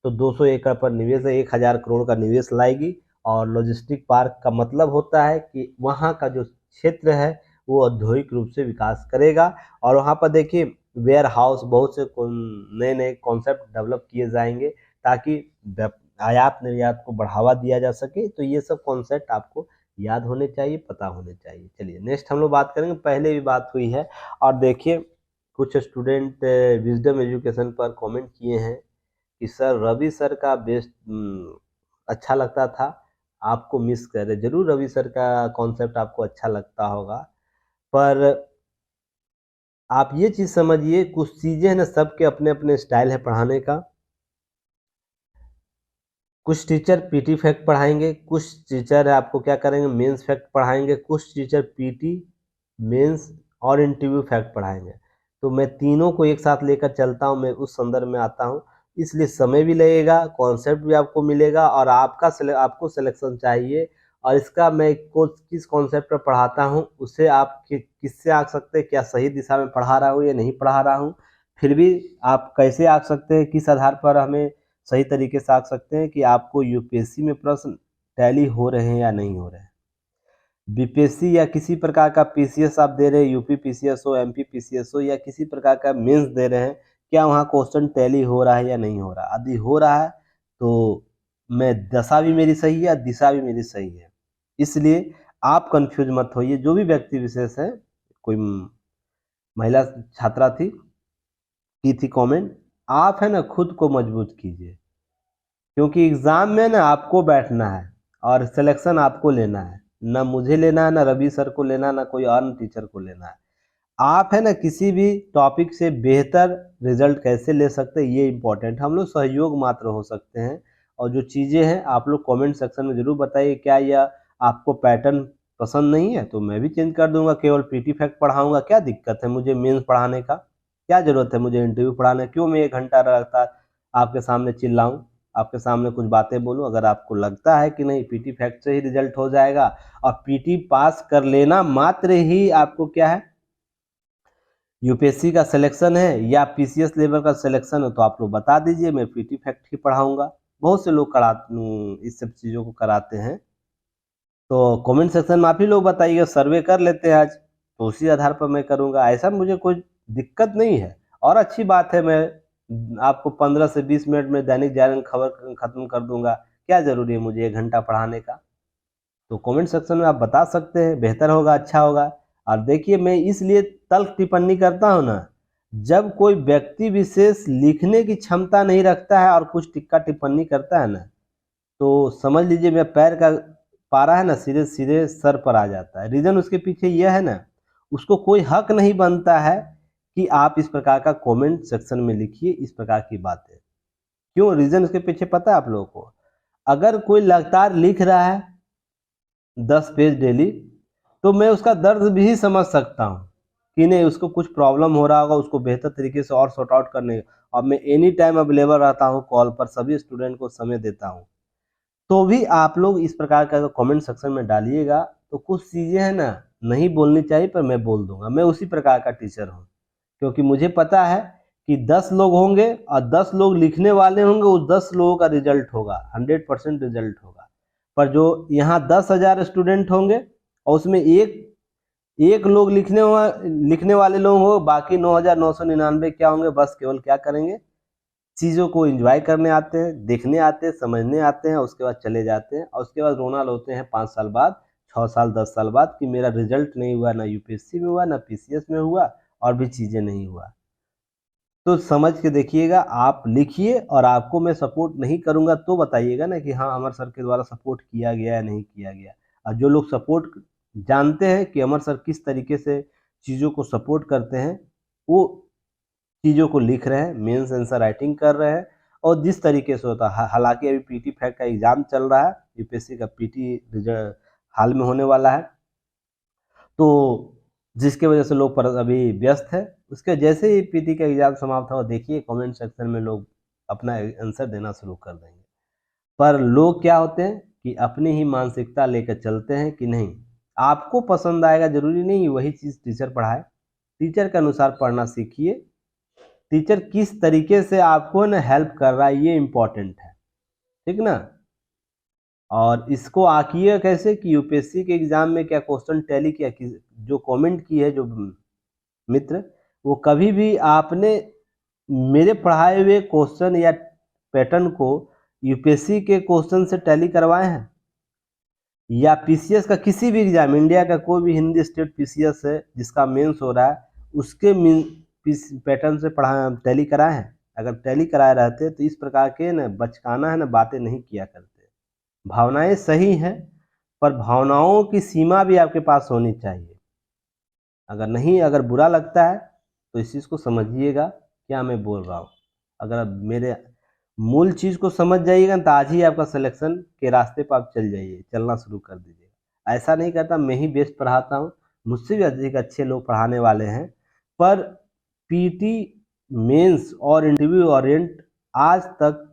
तो 200 एकड़ पर निवेश है, 1000 करोड़ का निवेश लाएगी। और लॉजिस्टिक पार्क का मतलब होता है कि वहाँ का जो क्षेत्र है वो औद्योगिक रूप से विकास करेगा। और वहाँ पर देखिए वेयर हाउस, बहुत से नए नए कॉन्सेप्ट डेवलप किए जाएंगे ताकि आयात निर्यात को बढ़ावा दिया जा सके। तो ये सब कॉन्सेप्ट आपको याद होने चाहिए, पता होने चाहिए। चलिए नेक्स्ट हम लोग बात करेंगे, पहले भी बात हुई है। और देखिए कुछ स्टूडेंट विजडम एजुकेशन पर कमेंट किए हैं कि सर रवि सर का बेस्ट अच्छा लगता था, आपको मिस कर रहे। जरूर रवि सर का कॉन्सेप्ट आपको अच्छा लगता होगा, पर आप ये चीज समझिए कुछ चीजें हैं ना, सबके अपने अपने स्टाइल है पढ़ाने का। कुछ टीचर पीटी फैक्ट पढ़ाएंगे, कुछ टीचर आपको क्या करेंगे मेंस फैक्ट पढ़ाएंगे, कुछ टीचर पीटी, मेंस और इंटरव्यू फैक्ट पढ़ाएंगे। तो मैं तीनों को एक साथ लेकर चलता हूँ, मैं उस संदर्भ में आता हूँ, इसलिए समय भी लगेगा, कॉन्सेप्ट भी आपको मिलेगा और आपको सिलेक्शन चाहिए। और इसका मैं किस कॉन्सेप्ट पर पढ़ाता हूँ उसे आप किससे आ सकते हैं, क्या सही दिशा में पढ़ा रहा हूँ या नहीं पढ़ा रहा हूँ, फिर भी आप कैसे आ सकते हैं, किस आधार पर हमें सही तरीके से आ सकते हैं कि आपको यूपीएससी में प्रश्न टैली हो रहे हैं या नहीं हो रहे हैं। बीपीएससी या किसी प्रकार का पीसीएस आप दे रहे हैं, यूपी पीसीएस हो, एमपी पीसीएस हो, या किसी प्रकार का मेंस दे रहे हैं, क्या वहाँ क्वेश्चन टैली हो रहा है या नहीं हो रहा? यदि हो रहा है तो मैं दशा भी मेरी सही है, दिशा भी मेरी सही है। इसलिए आप कंफ्यूज मत होइए। जो भी व्यक्ति विशेष है, कोई महिला छात्रा थी की थी कमेंट, आप है ना खुद को मजबूत कीजिए, क्योंकि एग्जाम में ना आपको बैठना है और सिलेक्शन आपको लेना है, ना मुझे लेना है, ना रवि सर को लेना है, ना कोई अन्य टीचर को लेना है। आप है ना किसी भी टॉपिक से बेहतर रिजल्ट कैसे ले सकते हैं ये इम्पोर्टेंट। हम लोग सहयोग मात्र हो सकते हैं। और जो चीज़ें हैं आप लोग कमेंट सेक्शन में जरूर बताइए, क्या यह आपको पैटर्न पसंद नहीं है तो मैं भी चेंज कर दूंगा, केवल पीटी फैक्ट पढ़ाऊंगा। क्या दिक्कत है मुझे मेंस पढ़ाने का, क्या जरूरत है मुझे इंटरव्यू पढ़ाने, क्यों मैं 1 घंटा रहता आपके सामने चिल्लाऊं, आपके सामने कुछ बातें बोलूं। अगर आपको लगता है कि नहीं पीटी फैक्ट से ही रिजल्ट हो जाएगा और पीटी पास कर लेना मात्र ही आपको क्या है यूपीएससी का सिलेक्शन है या पीसीएस लेवल का सिलेक्शन है, तो आप लोग बता दीजिए, मैं पीटी फैक्ट ही पढ़ाऊंगा। बहुत से लोग इस सब चीज़ों को कराते हैं। तो कमेंट सेक्शन में आप ही लोग बताइए, सर्वे कर लेते हैं आज, तो उसी आधार पर मैं करूंगा। ऐसा मुझे कोई दिक्कत नहीं है। और अच्छी बात है, मैं आपको 15 से 20 मिनट में दैनिक जागरण खबर खत्म कर दूंगा। क्या जरूरी है मुझे 1 घंटा पढ़ाने का? तो कमेंट सेक्शन में आप बता सकते हैं, बेहतर होगा, अच्छा होगा। और देखिए मैं इसलिए तल्ख टिप्पणी करता हूँ ना, जब कोई व्यक्ति विशेष लिखने की क्षमता नहीं रखता है और कुछ टिक्का टिप्पणी करता है ना, तो समझ लीजिए मेरा पैर का पारा है ना सीधे सीधे सर पर आ जाता है। रीज़न उसके पीछे यह है ना, उसको कोई हक नहीं बनता है कि आप इस प्रकार का कमेंट सेक्शन में लिखिए इस प्रकार की बातें। क्यों? रीज़न उसके पीछे पता है आप लोगों को? अगर कोई लगातार लिख रहा है 10 पेज डेली, तो मैं उसका दर्द भी समझ सकता हूँ कि नहीं, उसको कुछ प्रॉब्लम हो रहा होगा, उसको बेहतर तरीके से और सॉर्ट आउट करने। अब मैं एनी टाइम अवेलेबल रहता हूँ, कॉल पर सभी स्टूडेंट को समय देता हूँ। तो भी आप लोग इस प्रकार का कमेंट सेक्शन में डालिएगा तो कुछ चीज़ें हैं ना, नहीं बोलनी चाहिए पर मैं बोल दूंगा। मैं उसी प्रकार का टीचर हूँ, क्योंकि मुझे पता है कि 10 लोग होंगे और 10 लोग लिखने वाले होंगे, उस 10 लोगों का रिजल्ट होगा, 100% रिजल्ट होगा। पर जो यहाँ 10,000 स्टूडेंट होंगे और उसमें एक लोग लिखने वाले लोग हो, बाकी 9,999 क्या होंगे, बस केवल क्या करेंगे, चीज़ों को एंजॉय करने आते हैं, देखने आते हैं, समझने आते हैं, उसके बाद चले जाते हैं और उसके बाद रोना रोते हैं 5 साल बाद, 6 साल 10 साल बाद कि मेरा रिजल्ट नहीं हुआ, ना यूपीएससी में हुआ, ना पीसीएस में हुआ और भी चीज़ें नहीं हुआ। तो समझ के देखिएगा, आप लिखिए और आपको मैं सपोर्ट नहीं करूँगा तो बताइएगा ना कि हाँ, अमर सर के द्वारा सपोर्ट किया गया या नहीं किया गया। और जो लोग सपोर्ट जानते हैं कि अमर सर किस तरीके से चीज़ों को सपोर्ट करते हैं, वो चीज़ों को लिख रहे हैं, मेंस आंसर राइटिंग कर रहे हैं और जिस तरीके से होता है, हालाँकि अभी पीटी फैक्ट का एग्ज़ाम चल रहा है, यूपीएससी का पीटी रिजल्ट हाल में होने वाला है, तो जिसकी वजह से लोग पर अभी व्यस्त है। उसके जैसे ही पीटी का एग्ज़ाम समाप्त हो, देखिए कमेंट सेक्शन में लोग अपना आंसर देना शुरू कर देंगे। पर लोग क्या होते हैं कि अपनी ही मानसिकता लेकर चलते हैं कि नहीं, आपको पसंद आएगा, ज़रूरी नहीं वही चीज़ टीचर पढ़ाए। टीचर के अनुसार पढ़ना सीखिए। टीचर किस तरीके से आपको ना हेल्प कर रहा है, ये इम्पोर्टेंट है, ठीक ना? और इसको आंकिए कैसे कि यूपीएससी के एग्ज़ाम में क्या क्वेश्चन टैली किया, कि जो कमेंट की है जो मित्र, वो कभी भी आपने मेरे पढ़ाए हुए क्वेश्चन या पैटर्न को यूपीएससी के क्वेश्चन से टैली करवाए हैं, या पीसीएस का किसी भी एग्जाम, इंडिया का कोई भी हिंदी स्टेट पीसीएस है जिसका मेंस हो रहा है, उसके पैटर्न से पढ़ा टैली कराए हैं? अगर टैली कराए रहते तो इस प्रकार के ना बचकाना है ना बातें नहीं किया करते। भावनाएं सही हैं, पर भावनाओं की सीमा भी आपके पास होनी चाहिए। अगर बुरा लगता है तो इस चीज़ को समझिएगा क्या मैं बोल रहा हूँ। अगर आप मेरे मूल चीज़ को समझ जाइएगा तो आज ही आपका सिलेक्शन के रास्ते पर आप चलना शुरू कर दीजिएगा। ऐसा नहीं कहता मैं ही बेस्ट पढ़ाता हूँ, मुझसे भी अधिक अच्छे लोग पढ़ाने वाले हैं, पर पीटी मेंस और इंटरव्यू ओरिएंट आज तक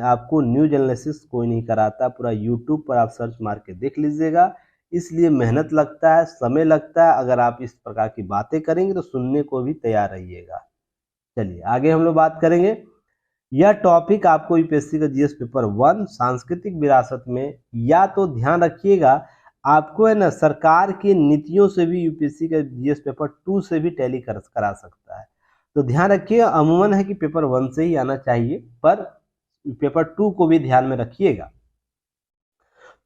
आपको न्यूज एनालिसिस कोई नहीं कराता। पूरा यूट्यूब पर आप सर्च मार के देख लीजिएगा। इसलिए मेहनत लगता है, समय लगता है। अगर आप इस प्रकार की बातें करेंगे तो सुनने को भी तैयार रहिएगा। चलिए आगे हम लोग बात करेंगे। यह टॉपिक आपको यूपीएससी का जीएस पेपर 1 सांस्कृतिक विरासत में, या तो ध्यान रखिएगा आपको है ना सरकार की नीतियों से भी यूपीएससी का जीएस पेपर 2 से भी टैली करा सकता है। तो ध्यान रखिएगा, अमूमन है कि पेपर 1 से ही आना चाहिए, पर पेपर 2 को भी ध्यान में रखिएगा।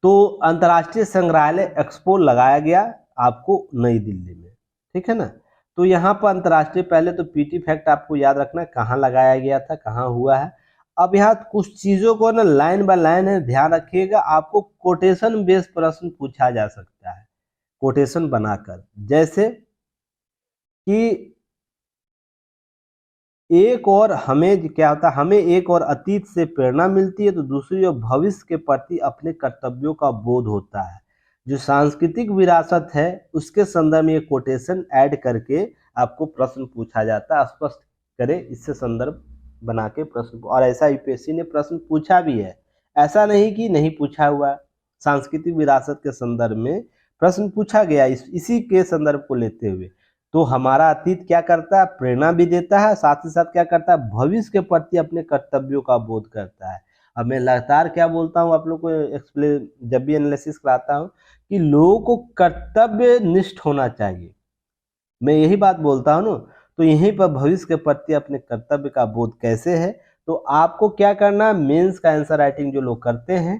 तो अंतर्राष्ट्रीय संग्रहालय एक्सपो लगाया गया आपको नई दिल्ली में, ठीक है ना? तो यहाँ पर अंतर्राष्ट्रीय, पहले तो पीटी फैक्ट आपको याद रखना है कहाँ लगाया गया था, कहाँ हुआ है। अब यहाँ कुछ चीज़ों को ना लाइन बाय लाइन है, ध्यान रखिएगा। आपको कोटेशन बेस्ड प्रश्न पूछा जा सकता है, कोटेशन बनाकर, जैसे कि एक और हमें क्या होता है, हमें एक और अतीत से प्रेरणा मिलती है तो दूसरी ओर भविष्य के प्रति अपने कर्तव्यों का बोध होता है। जो सांस्कृतिक विरासत है उसके संदर्भ में ये कोटेशन ऐड करके आपको प्रश्न पूछा जाता है। स्पष्ट करें, इससे संदर्भ बना के प्रश्न, और ऐसा यूपीएससी ने प्रश्न पूछा भी है, ऐसा नहीं कि नहीं पूछा हुआ है। सांस्कृतिक विरासत के संदर्भ में प्रश्न पूछा गया इसी के संदर्भ को लेते हुए। तो हमारा अतीत क्या करता है, प्रेरणा भी देता है, साथ ही साथ क्या करता है, भविष्य के प्रति अपने कर्तव्यों का बोध करता है। अब मैं लगातार क्या बोलता हूँ आप लोग को एक्सप्लेन, जब भी एनालिसिस कराता हूँ, कि लोगों को कर्तव्य निष्ठ होना चाहिए। मैं यही बात बोलता हूँ ना, तो यहीं पर भविष्य के प्रति अपने कर्तव्य का बोध कैसे है, तो आपको क्या करना है, मेंस का आंसर राइटिंग जो लोग करते हैं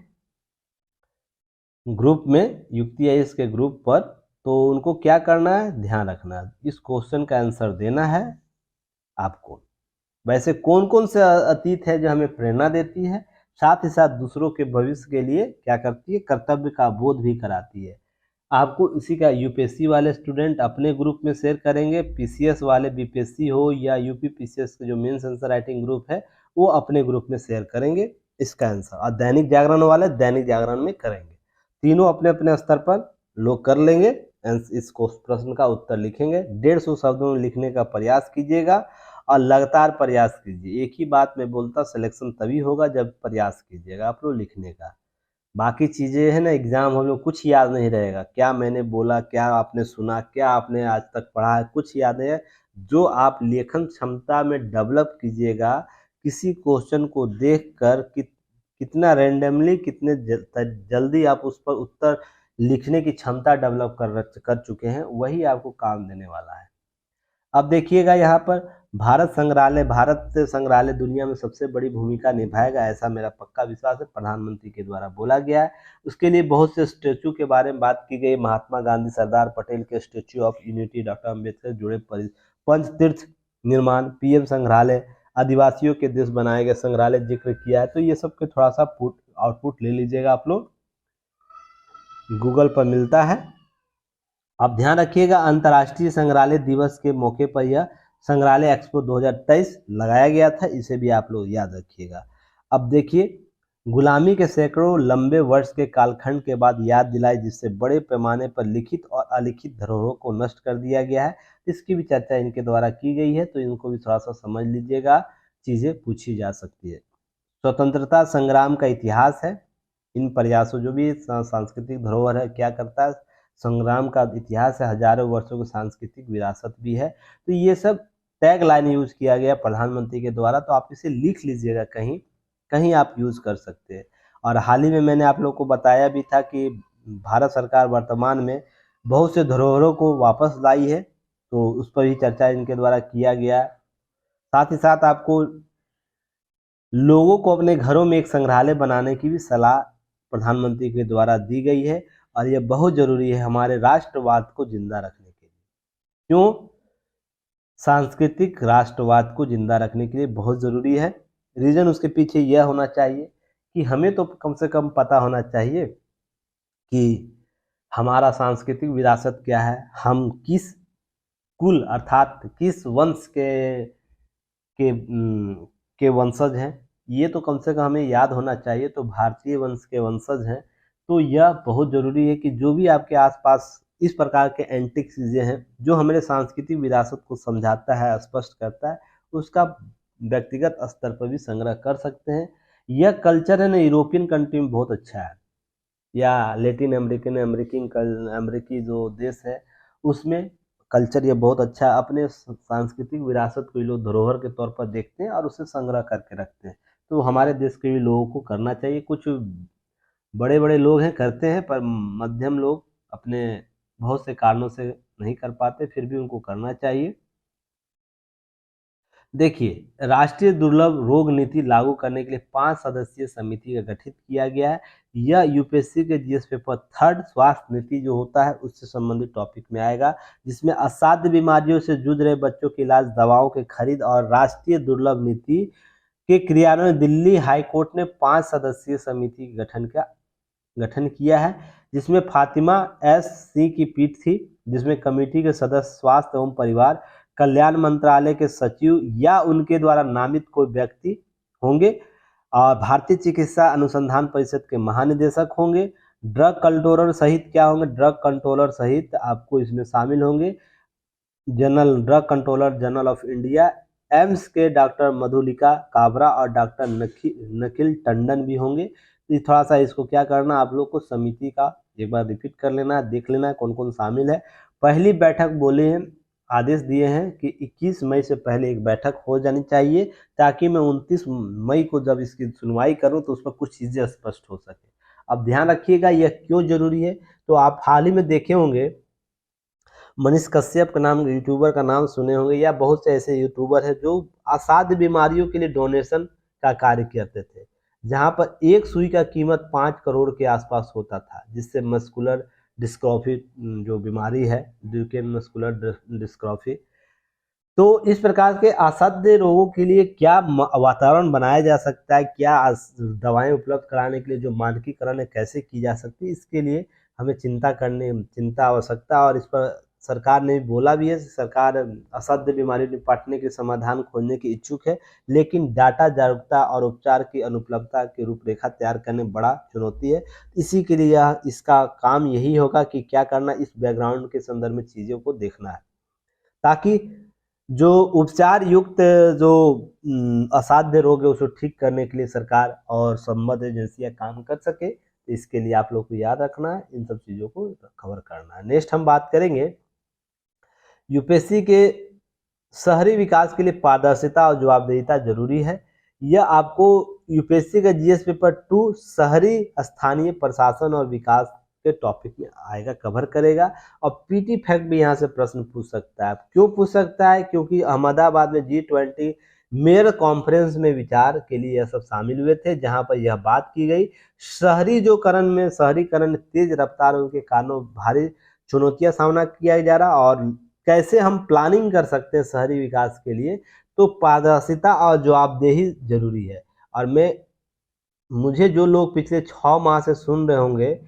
ग्रुप में, युक्ति आईएएस के ग्रुप पर, तो उनको क्या करना है, ध्यान रखना है, इस क्वेश्चन का आंसर देना है आपको। वैसे कौन कौन से अतीत है जो हमें प्रेरणा देती है? साथ ही साथ दूसरों के भविष्य के लिए क्या करती है, कर्तव्य का बोध भी कराती है। आपको इसी का यूपीएससी वाले स्टूडेंट अपने ग्रुप में शेयर करेंगे, पीसीएस वाले बीपीएससी हो या यूपी पीसीएस के जो मेंस आंसर राइटिंग ग्रुप है वो अपने ग्रुप में शेयर करेंगे इसका आंसर, और दैनिक जागरण वाले दैनिक जागरण में करेंगे। तीनों अपने अपने स्तर पर लोग कर लेंगे, इस प्रश्न का उत्तर लिखेंगे। 150 शब्दों में लिखने का प्रयास कीजिएगा और लगातार प्रयास कीजिए। एक ही बात मैं बोलता, सिलेक्शन तभी होगा जब प्रयास कीजिएगा आप लोग लिखने का। बाकी चीज़ें है ना, एग्जाम हम लोग कुछ याद नहीं रहेगा, क्या मैंने बोला, क्या आपने सुना, क्या आपने आज तक पढ़ा है, कुछ याद नहीं है। जो आप लेखन क्षमता में डेवलप कीजिएगा, किसी क्वेश्चन को देखकर कितना रैंडमली कितने जल्दी आप उस पर उत्तर लिखने की क्षमता डेवलप कर चुके हैं, वही आपको काम देने वाला है। अब देखिएगा यहाँ पर भारत संग्रहालय दुनिया में सबसे बड़ी भूमिका निभाएगा, ऐसा मेरा पक्का विश्वास है, प्रधानमंत्री के द्वारा बोला गया है। उसके लिए बहुत से स्टेचू के बारे में बात की गई, महात्मा गांधी, सरदार पटेल के statue of unity, doctor Ambedkar जुड़े पंचतीर्थ निर्माण, पीएम संग्रहालय, आदिवासियों के देश बनाए गए संग्रहालय जिक्र किया है। तो ये सब के थोड़ा सा आउटपुट ले लीजिएगा आप लोग, गूगल पर मिलता है। अब ध्यान रखिएगा, अंतर्राष्ट्रीय संग्रहालय दिवस के मौके पर यह संग्रहालय एक्सपो 2023 लगाया गया था, इसे भी आप लोग याद रखिएगा। अब देखिए, गुलामी के सैकड़ों लंबे वर्ष के कालखंड के बाद याद दिलाई, जिससे बड़े पैमाने पर लिखित और अलिखित धरोहरों को नष्ट कर दिया गया है। इसकी भी चर्चा इनके द्वारा की गई है, तो इनको भी थोड़ा सा समझ लीजिएगा, चीज़ें पूछी जा सकती है। स्वतंत्रता संग्राम का इतिहास है, इन प्रयासों जो भी सांस्कृतिक धरोहर है क्या करता है, संग्राम का इतिहास है, हजारों वर्षों की सांस्कृतिक विरासत भी है। तो ये सब टैग लाइन यूज किया गया प्रधानमंत्री के द्वारा, तो आप इसे लिख लीजिएगा, कहीं कहीं आप यूज कर सकते हैं। और हाल ही में मैंने आप लोग को बताया भी था कि भारत सरकार वर्तमान में बहुत से धरोहरों को वापस लाई है, तो उस पर भी चर्चा इनके द्वारा किया गया। साथ ही साथ आपको लोगों को अपने घरों में एक संग्रहालय बनाने की भी सलाह प्रधानमंत्री के द्वारा दी गई है, और यह बहुत जरूरी है हमारे राष्ट्रवाद को जिंदा रखने के लिए। क्यों? सांस्कृतिक राष्ट्रवाद को जिंदा रखने के लिए बहुत जरूरी है। रीजन उसके पीछे यह होना चाहिए कि हमें तो कम से कम पता होना चाहिए कि हमारा सांस्कृतिक विरासत क्या है, हम किस कुल अर्थात किस वंश के वंशज हैं, ये तो कम से कम हमें याद होना चाहिए। तो भारतीय वंश के वंशज हैं, तो यह बहुत ज़रूरी है कि जो भी आपके आसपास इस प्रकार के एंटिक चीज़ें हैं जो हमारे सांस्कृतिक विरासत को समझाता है, स्पष्ट करता है, उसका व्यक्तिगत स्तर पर भी संग्रह कर सकते हैं। यह कल्चर है ना, यूरोपियन कंट्री में बहुत अच्छा है, या लैटिन अमेरिकी जो देश है उसमें कल्चर ये बहुत अच्छा है। अपने सांस्कृतिक विरासत को ये लोग धरोहर के तौर पर देखते हैं और उसे संग्रह करके रखते हैं। तो हमारे देश के भी लोगों को करना चाहिए। कुछ बड़े बड़े लोग हैं करते हैं, पर मध्यम लोग अपने बहुत से कारणों से नहीं कर पाते, फिर भी उनको करना चाहिए। देखिए, राष्ट्रीय दुर्लभ रोग नीति लागू करने के लिए 5 सदस्यीय समिति का गठित किया गया है। यह यूपीएससी के जीएस पेपर 3 स्वास्थ्य नीति जो होता है उससे संबंधित टॉपिक में आएगा, जिसमें असाध्य बीमारियों से जूझ रहे बच्चों के इलाज, दवाओं के खरीद और राष्ट्रीय दुर्लभ नीति के क्रियान्वयन दिल्ली हाईकोर्ट ने 5 सदस्यीय समिति का गठन किया है, जिसमें फातिमा एस सी की पीठ थी, जिसमें कमेटी के सदस्य स्वास्थ्य एवं परिवार कल्याण मंत्रालय के सचिव या उनके द्वारा नामित कोई व्यक्ति होंगे, और भारतीय चिकित्सा अनुसंधान परिषद के महानिदेशक होंगे। ड्रग कंट्रोलर सहित क्या होंगे, ड्रग कंट्रोलर सहित आपको इसमें शामिल होंगे general drug controller general of India, AIIMS के डॉक्टर मधुलिका काबरा और डॉक्टर नखिल टंडन भी होंगे। तो थोड़ा सा इसको क्या करना, आप लोग को समिति का एक बार रिपीट कर लेना, देख लेना है कौन कौन शामिल है। पहली बैठक बोले हैं, आदेश दिए हैं कि 21 मई से पहले एक बैठक हो जानी चाहिए, ताकि मैं 29 मई को जब इसकी सुनवाई करूं तो उस पर कुछ चीज़ें स्पष्ट हो सके। अब ध्यान रखिएगा यह क्यों जरूरी है, तो आप हाल ही में देखे होंगे मनीष कश्यप का नाम, यूट्यूबर का नाम सुने होंगे, या बहुत से ऐसे यूट्यूबर हैं जो असाध्य बीमारियों के लिए डोनेशन का कार्य करते थे, जहां पर एक सुई का कीमत 5 करोड़ के आसपास होता था, जिससे मस्कुलर डिस्ट्रॉफी जो बीमारी है, ड्यूकेन मस्कुलर डिस्ट्रॉफी, तो इस प्रकार के असाध्य रोगों के लिए क्या वातावरण बनाया जा सकता है, क्या दवाएं उपलब्ध कराने के लिए जो मानकीकरण है कैसे की जा सकती है, इसके लिए हमें चिंता आवश्यकता। और इस पर सरकार ने बोला भी है, सरकार असाध्य बीमारी निपटने के समाधान खोजने की इच्छुक है, लेकिन डाटा जागरूकता और उपचार की अनुपलब्धता की रूपरेखा तैयार करने बड़ा चुनौती है। इसी के लिए इसका काम यही होगा कि क्या करना, इस बैकग्राउंड के संदर्भ में चीज़ों को देखना है, ताकि जो उपचार युक्त जो असाध्य रोग है उसको ठीक करने के लिए सरकार और संबद्ध एजेंसियां काम कर सके। इसके लिए आप लोग को याद रखना है, इन सब चीज़ों को कवर करना है। नेक्स्ट हम बात करेंगे यूपीएससी के शहरी विकास के लिए पारदर्शिता और जवाबदेहिता जरूरी है। यह आपको यूपीएससी का जीएस पेपर 2 शहरी स्थानीय प्रशासन और विकास के टॉपिक में आएगा, कवर करेगा। और पीटी फैक्ट भी यहाँ से प्रश्न पूछ सकता है। क्यों पूछ सकता है? क्योंकि अहमदाबाद में G20 मेयर कॉन्फ्रेंस में विचार के लिए यह सब शामिल हुए थे, जहां पर यह बात की गई शहरीकरण तेज रफ्तार के कारणों भारी चुनौतियां सामना किया जा रहा, और कैसे हम प्लानिंग कर सकते हैं शहरी विकास के लिए। तो पारदर्शिता और जवाबदेही जरूरी है। और मुझे जो लोग पिछले 6 माह से सुन रहे होंगे,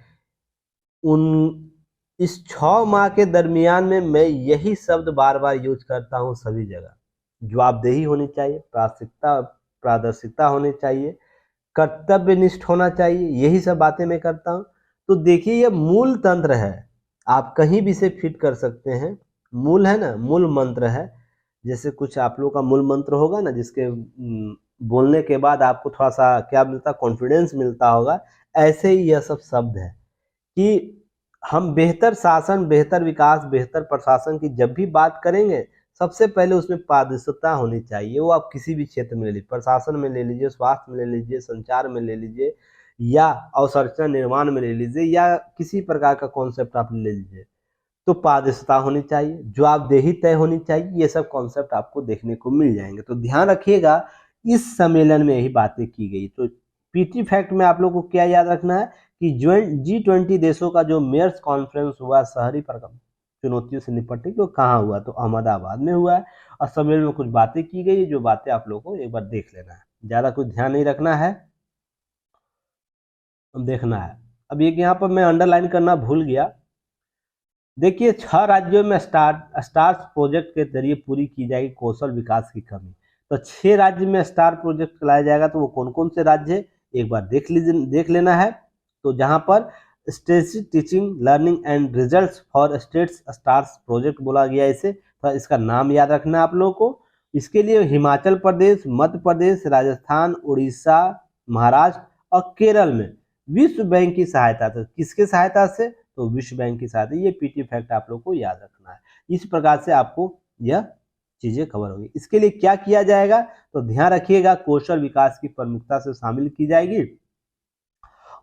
इस 6 माह के दरमियान में मैं यही शब्द बार बार यूज करता हूँ सभी जगह। जवाबदेही होनी चाहिए, पारदर्शिता होनी चाहिए, कर्तव्यनिष्ठ होना चाहिए, यही सब बातें मैं करता हूँ। तो देखिए, ये मूल तंत्र है, आप कहीं भी से फिट कर सकते हैं। मूल है ना, मूल मंत्र है। जैसे कुछ आप लोगों का मूल मंत्र होगा ना, जिसके बोलने के बाद आपको थोड़ा सा क्या मिलता, कॉन्फिडेंस मिलता होगा। ऐसे ही यह सब शब्द है कि हम बेहतर शासन, बेहतर विकास, बेहतर प्रशासन की जब भी बात करेंगे, सबसे पहले उसमें पारदर्शिता होनी चाहिए। वो आप किसी भी क्षेत्र में ले लीजिए, प्रशासन में ले लीजिए, स्वास्थ्य में ले लीजिए, संचार में ले लीजिए, या अवसंरचना निर्माण में ले लीजिए, या किसी प्रकार का कॉन्सेप्ट आप ले लीजिए। तो पारदर्शिता होनी चाहिए, जवाबदेही तय होनी चाहिए। ये सब कॉन्सेप्ट आपको देखने को मिल जाएंगे। तो ध्यान रखिएगा, इस सम्मेलन में यही बातें की गई। तो पीटी फैक्ट में आप लोग को क्या याद रखना है कि G20 देशों का जो मेयर्स कॉन्फ्रेंस हुआ शहरी चुनौतियों से निपटने के, कहाँ हुआ? तो अहमदाबाद में हुआ है। और सम्मेलन में कुछ बातें की गई, जो बातें आप लोगों को एक बार देख लेना है, ज्यादा कुछ ध्यान नहीं रखना है, देखना है। अब एक यहाँ पर मैं अंडरलाइन करना भूल गया। देखिए, 6 राज्यों में स्टार्स प्रोजेक्ट के जरिए पूरी की जाएगी कौशल विकास की कमी। तो 6 राज्य में स्टार प्रोजेक्ट चलाया जाएगा। तो वो कौन कौन से राज्य है, एक बार देख लेना है। तो जहां पर state teaching learning and results for states stars project बोला गया इसे, तो इसका नाम याद रखना है आप लोगों को। इसके लिए हिमाचल प्रदेश, मध्य प्रदेश, राजस्थान, उड़ीसा, महाराष्ट्र और केरल में विश्व बैंक की सहायता से, किसके सहायता से? तो विश्व बैंक की सहायता। ये पीटी फैक्ट आप लोग को याद रखना है। इस प्रकार से आपको यह चीजें कवर होगी। इसके लिए क्या किया जाएगा? तो ध्यान रखिएगा, कौशल विकास की प्रमुखता से शामिल की जाएगी।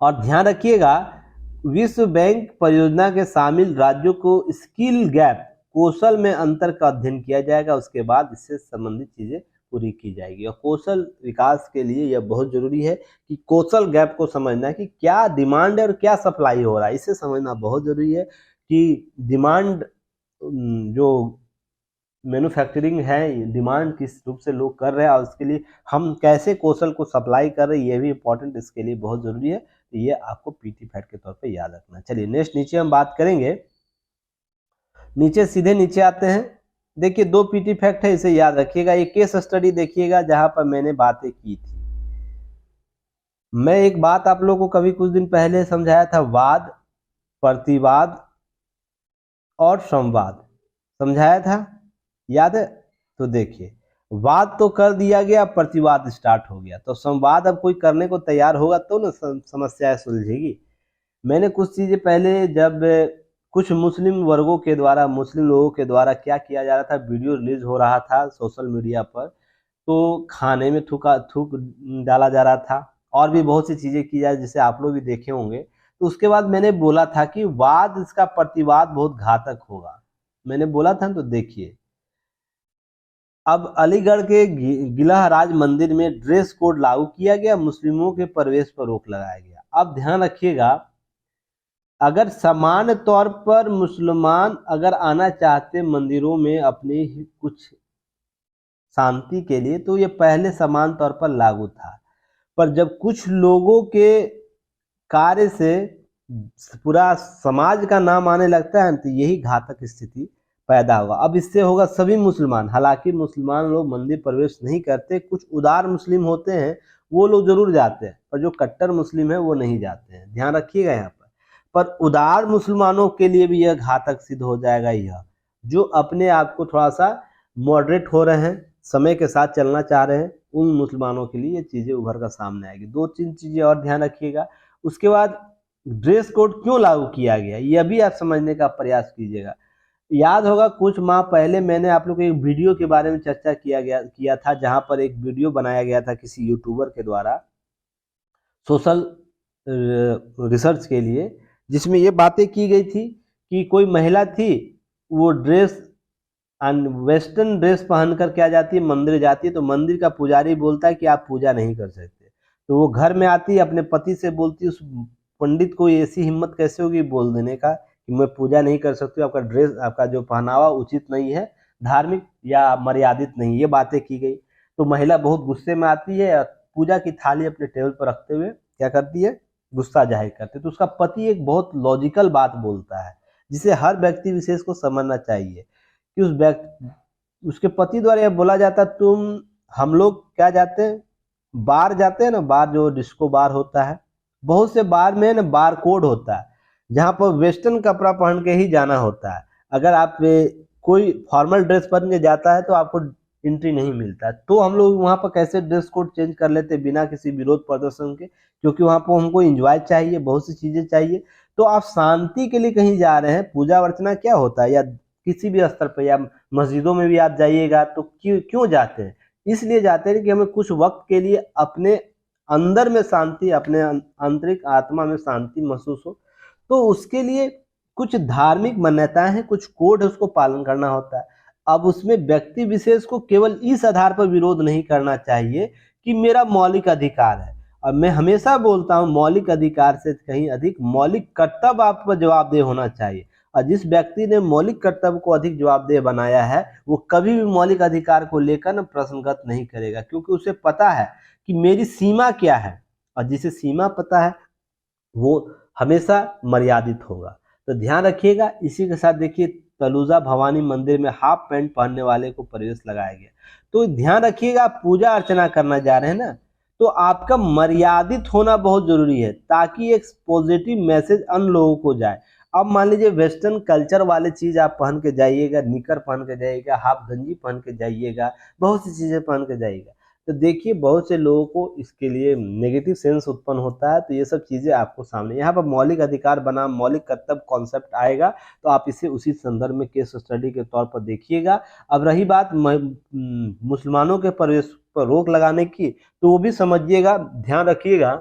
और ध्यान रखिएगा, विश्व बैंक परियोजना के शामिल राज्यों को स्किल गैप, कौशल में अंतर का अध्ययन किया जाएगा। उसके बाद इससे संबंधित चीजें पूरी की जाएगी। और कौशल विकास के लिए यह बहुत जरूरी है कि कौशल गैप को समझना है कि क्या डिमांड है और क्या सप्लाई हो रहा है। इसे समझना बहुत जरूरी है कि डिमांड, जो मैन्युफैक्चरिंग है, डिमांड किस रूप से लोग कर रहे हैं, और उसके लिए हम कैसे कौशल को सप्लाई कर रहे हैं, ये भी इंपॉर्टेंट इसके लिए बहुत जरूरी है। तो ये आपको पीटी फैक्ट के तौर पे याद रखना है। चलिए नेक्स्ट नीचे हम बात करेंगे। सीधे नीचे आते हैं। देखिए, 2 पीटी फैक्ट है, इसे याद रखिएगा। एक केस स्टडी देखिएगा जहां पर मैंने बातें की थी। मैं एक बात आप लोगों को कभी कुछ दिन पहले समझाया था, वाद, प्रतिवाद और संवाद समझाया था, याद है? तो देखिए, वाद तो कर दिया गया, प्रतिवाद स्टार्ट हो गया। तो संवाद अब कोई करने को तैयार होगा तो ना समस्या सुलझेगी। मैंने कुछ चीजें पहले, जब कुछ मुस्लिम लोगों के द्वारा क्या किया जा रहा था, वीडियो रिलीज हो रहा था सोशल मीडिया पर, तो खाने में थूक डाला जा रहा था, और भी बहुत सी चीजें की जा रही, जिसे आप लोग भी देखे होंगे। तो उसके बाद मैंने बोला था कि वाद, इसका प्रतिवाद बहुत घातक होगा, मैंने बोला था। तो देखिए, अब अलीगढ़ के गिलह राज मंदिर में ड्रेस कोड लागू किया गया, मुस्लिमों के प्रवेश पर रोक लगाया गया। अब ध्यान रखिएगा, अगर सामान्य तौर पर मुसलमान अगर आना चाहते मंदिरों में अपने कुछ शांति के लिए, तो ये पहले समान तौर पर लागू था। पर जब कुछ लोगों के कार्य से पूरा समाज का नाम आने लगता है तो यही घातक स्थिति पैदा होगा। अब इससे होगा सभी मुसलमान, हालांकि मुसलमान लोग मंदिर प्रवेश नहीं करते, कुछ उदार मुस्लिम होते हैं वो लोग जरूर जाते हैं, पर जो कट्टर मुस्लिम है वो नहीं जाते हैं, ध्यान रखिएगा यहाँ पर उदार मुसलमानों के लिए भी यह घातक सिद्ध हो जाएगा। यह जो अपने आप को थोड़ा सा मॉडरेट हो रहे हैं, समय के साथ चलना चाह रहे हैं, उन मुसलमानों के लिए ये चीज़ें उभर कर सामने आएगी। 2-3 चीज़ें और ध्यान रखिएगा। उसके बाद ड्रेस कोड क्यों लागू किया गया, यह भी आप समझने का प्रयास कीजिएगा। याद होगा कुछ माह पहले मैंने आप लोग को एक वीडियो के बारे में चर्चा किया था, जहां पर एक वीडियो बनाया गया था किसी यूट्यूबर के द्वारा सोशल रिसर्च के लिए, जिसमें ये बातें की गई थी कि कोई महिला थी, वो ड्रेस वेस्टर्न ड्रेस पहनकर क्या जाती है, मंदिर जाती है, तो मंदिर का पुजारी बोलता है कि आप पूजा नहीं कर सकते, तो वो घर में आती है, अपने पति से बोलती है, उस पंडित को ऐसी हिम्मत कैसे होगी बोल देने का कि मैं पूजा नहीं कर सकती, आपका ड्रेस, आपका जो पहनावा उचित नहीं है, धार्मिक या मर्यादित नहीं, ये बातें की गई। तो महिला बहुत गुस्से में आती है, पूजा की थाली अपने टेबल पर रखते हुए क्या करती है, गुस्सा जाहिर करती है। तो उसका पति एक बहुत लॉजिकल बात बोलता है, जिसे हर व्यक्ति विशेष को समझना चाहिए कि उसके पति द्वारा यह बोला जाता, तुम, हम लोग क्या जाते हैं, बार जाते हैं ना, बार जो डिस्को बार होता है, बहुत से बार में ना बार कोड होता है, जहाँ पर वेस्टर्न कपड़ा पहन के ही जाना होता है। अगर आप कोई फॉर्मल ड्रेस पहन के जाता है तो आपको एंट्री नहीं मिलता। तो हम लोग वहाँ पर कैसे ड्रेस कोड चेंज कर लेते बिना किसी विरोध प्रदर्शन के, क्योंकि वहाँ पर हमको एंजॉय चाहिए, बहुत सी चीज़ें चाहिए। तो आप शांति के लिए कहीं जा रहे हैं, पूजा अर्चना क्या होता है, या किसी भी स्तर पर, या मस्जिदों में भी आप जाइएगा तो क्यों जाते हैं, इसलिए जाते हैं कि हमें कुछ वक्त के लिए अपने अंदर में शांति, अपने आंतरिक आत्मा में शांति महसूस हो। तो उसके लिए कुछ धार्मिक मान्यताएं हैं, कुछ कोड है, उसको पालन करना होता है। अब उसमें व्यक्ति विशेष को केवल इस आधार पर विरोध नहीं करना चाहिए कि मेरा मौलिक अधिकार है। और मैं हमेशा बोलता हूं, मौलिक अधिकार से कहीं अधिक मौलिक कर्तव्य आप पर जवाबदेह होना चाहिए। और जिस व्यक्ति ने मौलिक कर्तव्य को अधिक जवाबदेह बनाया है, वो कभी भी मौलिक अधिकार को लेकर न प्रश्नगत नहीं करेगा, क्योंकि उसे पता है कि मेरी सीमा क्या है, और जिसे सीमा पता है वो हमेशा मर्यादित होगा। तो ध्यान रखिएगा। इसी के साथ देखिए, तलुजा भवानी मंदिर में हाफ पैंट पहनने वाले को प्रवेश लगाया गया। तो ध्यान रखिएगा, आप पूजा अर्चना करना जा रहे हैं ना, तो आपका मर्यादित होना बहुत जरूरी है, ताकि एक पॉजिटिव मैसेज अन्य लोगों को जाए। अब मान लीजिए वेस्टर्न कल्चर वाले चीज आप पहन के जाइएगा, निकर पहन के जाइएगा, हाफ गंजी पहन के जाइएगा, बहुत सी चीजें पहन के जाइएगा, तो देखिए बहुत से लोगों को इसके लिए नेगेटिव सेंस उत्पन्न होता है। तो ये सब चीज़ें आपको सामने, यहाँ पर मौलिक अधिकार बना मौलिक कर्तव्य कॉन्सेप्ट आएगा, तो आप इसे उसी संदर्भ में केस स्टडी के तौर पर देखिएगा। अब रही बात मुसलमानों के प्रवेश पर रोक लगाने की, तो वो भी समझिएगा, ध्यान रखिएगा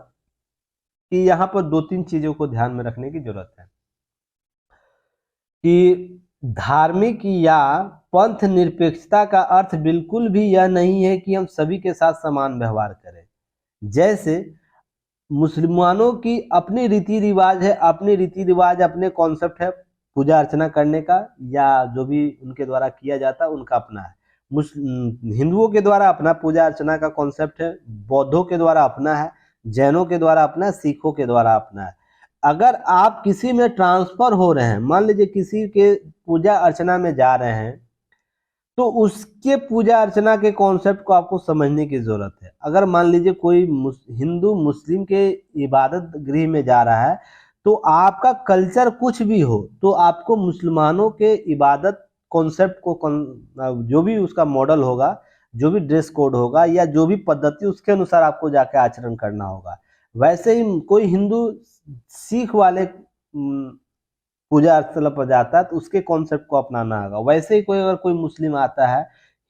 कि यहाँ पर 2-3 चीज़ों को ध्यान में रखने की जरूरत है कि धार्मिक या पंथ निरपेक्षता का अर्थ बिल्कुल भी यह नहीं है कि हम सभी के साथ समान व्यवहार करें। जैसे मुसलमानों की अपनी रीति रिवाज है, अपने रीति रिवाज, अपने कॉन्सेप्ट है पूजा अर्चना करने का, या जो भी उनके द्वारा किया जाता है उनका अपना है। हिंदुओं के द्वारा अपना पूजा अर्चना का कॉन्सेप्ट है, बौद्धों के द्वारा अपना है, जैनों के द्वारा अपना है, सिखों के द्वारा अपना है। अगर आप किसी में ट्रांसफर हो रहे हैं, मान लीजिए किसी के पूजा अर्चना में जा रहे हैं, तो उसके पूजा अर्चना के कॉन्सेप्ट को आपको समझने की जरूरत है। अगर मान लीजिए कोई हिंदू मुस्लिम के इबादत गृह में जा रहा है, तो आपका कल्चर कुछ भी हो, तो आपको मुसलमानों के इबादत कॉन्सेप्ट को जो भी उसका मॉडल होगा, जो भी ड्रेस कोड होगा, या जो भी पद्धति, उसके अनुसार आपको जाकर आचरण करना होगा। वैसे ही कोई हिंदू सिख वाले पूजा स्थल पर जाता है तो उसके कॉन्सेप्ट को अपनाना होगा। वैसे ही अगर कोई मुस्लिम आता है,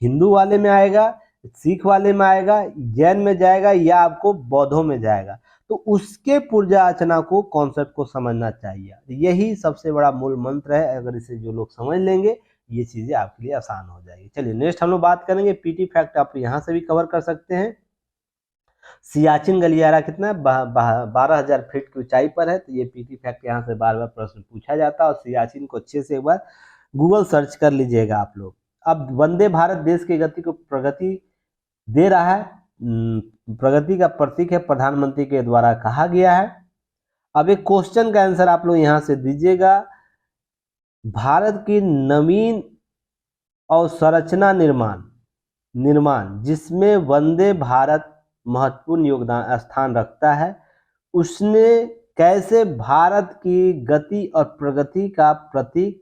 हिंदू वाले में आएगा, सिख वाले में आएगा, जैन में जाएगा, या आपको बौद्धों में जाएगा, तो उसके पूजा अर्चना को कॉन्सेप्ट को समझना चाहिए। यही सबसे बड़ा मूल मंत्र है। अगर इसे जो लोग समझ लेंगे, ये चीजें आपके लिए आसान हो जाएगी। चलिए नेक्स्ट हम लोग बात करेंगे पीटी फैक्ट। आप यहाँ से भी कवर कर सकते हैं। सियाचिन गलियारा कितना है, 12,000 फीट की ऊंचाई पर है। तो ये पीटी फैक्ट यहाँ से बार बार प्रश्न पूछा जाता है, और सियाचिन को अच्छे से एक बार गूगल सर्च कर लीजिएगा आप लोग। अब वंदे भारत देश की गति को प्रगति दे रहा है, प्रगति का प्रतीक है, प्रधानमंत्री के द्वारा कहा गया है। अब एक क्वेश्चन का आंसर आप लोग यहां से दीजिएगा, भारत की नवीन अवसंरचना निर्माण जिसमें वंदे भारत महत्वपूर्ण योगदान स्थान रखता है, उसने कैसे भारत की गति और प्रगति का प्रतीक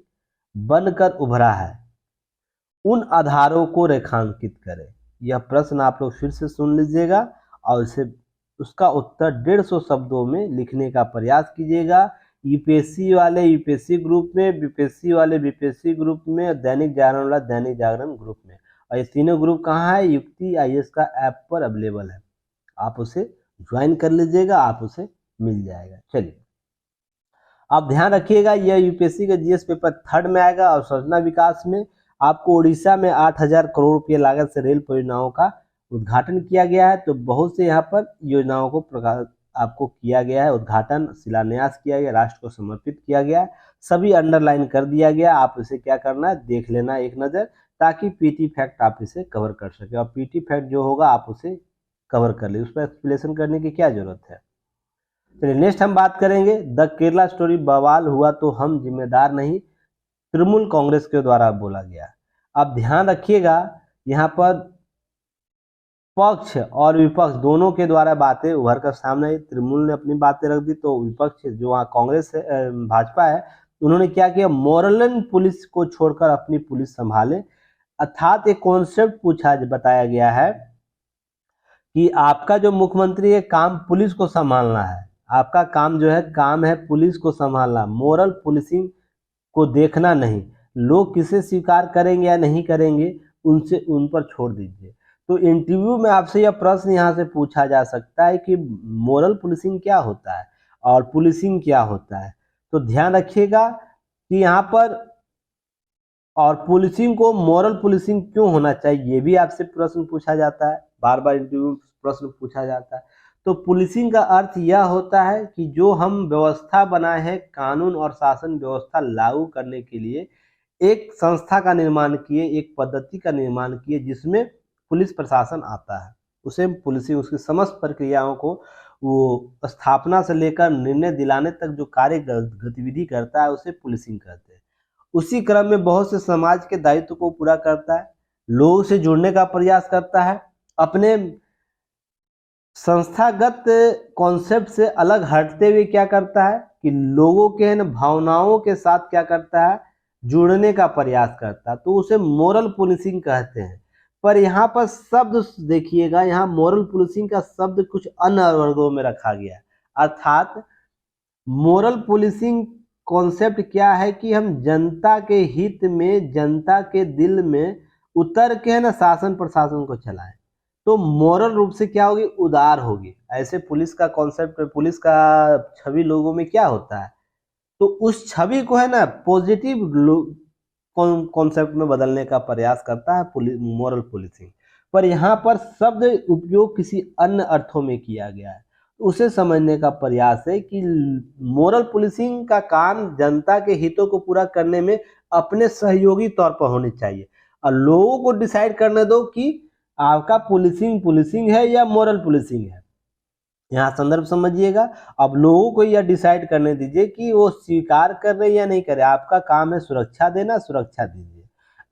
बनकर उभरा है, उन आधारों को रेखांकित करें। यह प्रश्न आप लोग फिर से सुन लीजिएगा और इसे उसका उत्तर 150 शब्दों में लिखने का प्रयास कीजिएगा। यूपीएससी वाले यूपीएससी ग्रुप में, बीपीएससी वाले बीपीएससी ग्रुप में, दैनिक जागरण वाला दैनिक जागरण ग्रुप में। और ये तीनों ग्रुप कहाँ है? युक्ति आईएएस का ऐप पर अवेलेबल है, आप उसे ज्वाइन कर लीजिएगा, आप उसे मिल जाएगा। चलिए आप ध्यान रखिएगा, यह यूपीएससी का जीएस पेपर 3rd में आएगा। और अवसंरचना विकास में आपको उड़ीसा में 8,000 करोड़ रुपये लागत से रेल परियोजनाओं का उद्घाटन किया गया है। तो बहुत से यहाँ पर योजनाओं को आपको किया गया है, उद्घाटन शिलान्यास किया गया, राष्ट्र को समर्पित किया गया है, सभी अंडरलाइन कर दिया गया। आप इसे क्या करना है, देख लेना एक नज़र, ताकि पीटी फैक्ट आप इसे कवर कर सके। और पीटी फैक्ट जो होगा आप उसे कवर कर ले, उस पर एक्सप्लेनेशन करने की क्या जरूरत है। चलिए नेक्स्ट हम बात करेंगे द केरला स्टोरी, बवाल हुआ तो हम जिम्मेदार नहीं, तृणमूल कांग्रेस के द्वारा बोला गया। अब ध्यान रखिएगा, यहाँ पर पक्ष और विपक्ष दोनों के द्वारा बातें उभर कर सामने आई। तृणमूल ने अपनी बातें रख दी, तो विपक्ष जो वहाँ कांग्रेस है, भाजपा है, उन्होंने क्या किया, मोरलन पुलिस को छोड़कर अपनी पुलिस संभाले। अर्थात एक कॉन्सेप्ट बताया गया है कि आपका जो मुख्यमंत्री है, काम पुलिस को संभालना है, आपका काम जो है, काम है पुलिस को संभालना, मोरल पुलिसिंग को देखना नहीं। लोग किसे स्वीकार करेंगे या नहीं करेंगे, उन पर छोड़ दीजिए। तो इंटरव्यू में आपसे यह प्रश्न यहाँ से पूछा जा सकता है कि मोरल पुलिसिंग क्या होता है और पुलिसिंग क्या होता है। तो ध्यान रखिएगा कि यहाँ पर, और पुलिसिंग को मोरल पुलिसिंग क्यों होना चाहिए, ये भी आपसे प्रश्न पूछा जाता है, बार बार इंटरव्यू प्रश्न पूछा जाता है। तो पुलिसिंग का अर्थ यह होता है कि जो हम व्यवस्था बनाए हैं, कानून और शासन व्यवस्था लागू करने के लिए एक संस्था का निर्माण किए, एक पद्धति का निर्माण किए, जिसमें पुलिस प्रशासन आता है, उसे पुलिसिंग, उसकी समस्त प्रक्रियाओं को वो स्थापना से लेकर निर्णय दिलाने तक जो कार्य गतिविधि करता है, उसे पुलिसिंग कहते हैं। उसी क्रम में बहुत से समाज के दायित्व को पूरा करता है, लोगों से जुड़ने का प्रयास करता है, अपने संस्थागत कॉन्सेप्ट से अलग हटते हुए क्या करता है कि लोगों के भावनाओं के साथ क्या करता है, जुड़ने का प्रयास करता है। तो उसे मोरल पुलिसिंग कहते हैं। पर यहाँ पर शब्द देखिएगा, यहाँ मोरल पुलिसिंग का शब्द कुछ अन्य वर्गों में रखा गया है। अर्थात मोरल पुलिसिंग कॉन्सेप्ट क्या है कि हम जनता के हित में, जनता के दिल में उतर के शासन प्रशासन को चलाएं। तो मोरल रूप से क्या होगी, उदार होगी। ऐसे पुलिस का कॉन्सेप्ट, पुलिस का छवि लोगों में क्या होता है, तो उस छवि को पॉजिटिव कॉन्सेप्ट में बदलने का प्रयास करता है मोरल पुलिसिंग। पर यहाँ पर शब्द उपयोग किसी अन्य अर्थों में किया गया है, उसे समझने का प्रयास है कि मोरल पुलिसिंग का काम जनता के हितों को पूरा करने में अपने सहयोगी तौर पर होनी चाहिए, और लोगों को डिसाइड करने दो कि आपका पुलिसिंग है या मोरल पुलिसिंग है। यहाँ संदर्भ समझिएगा। अब लोगों को यह डिसाइड करने दीजिए कि वो स्वीकार कर रहे या नहीं कर रहे। आपका काम है सुरक्षा देना, सुरक्षा दीजिए।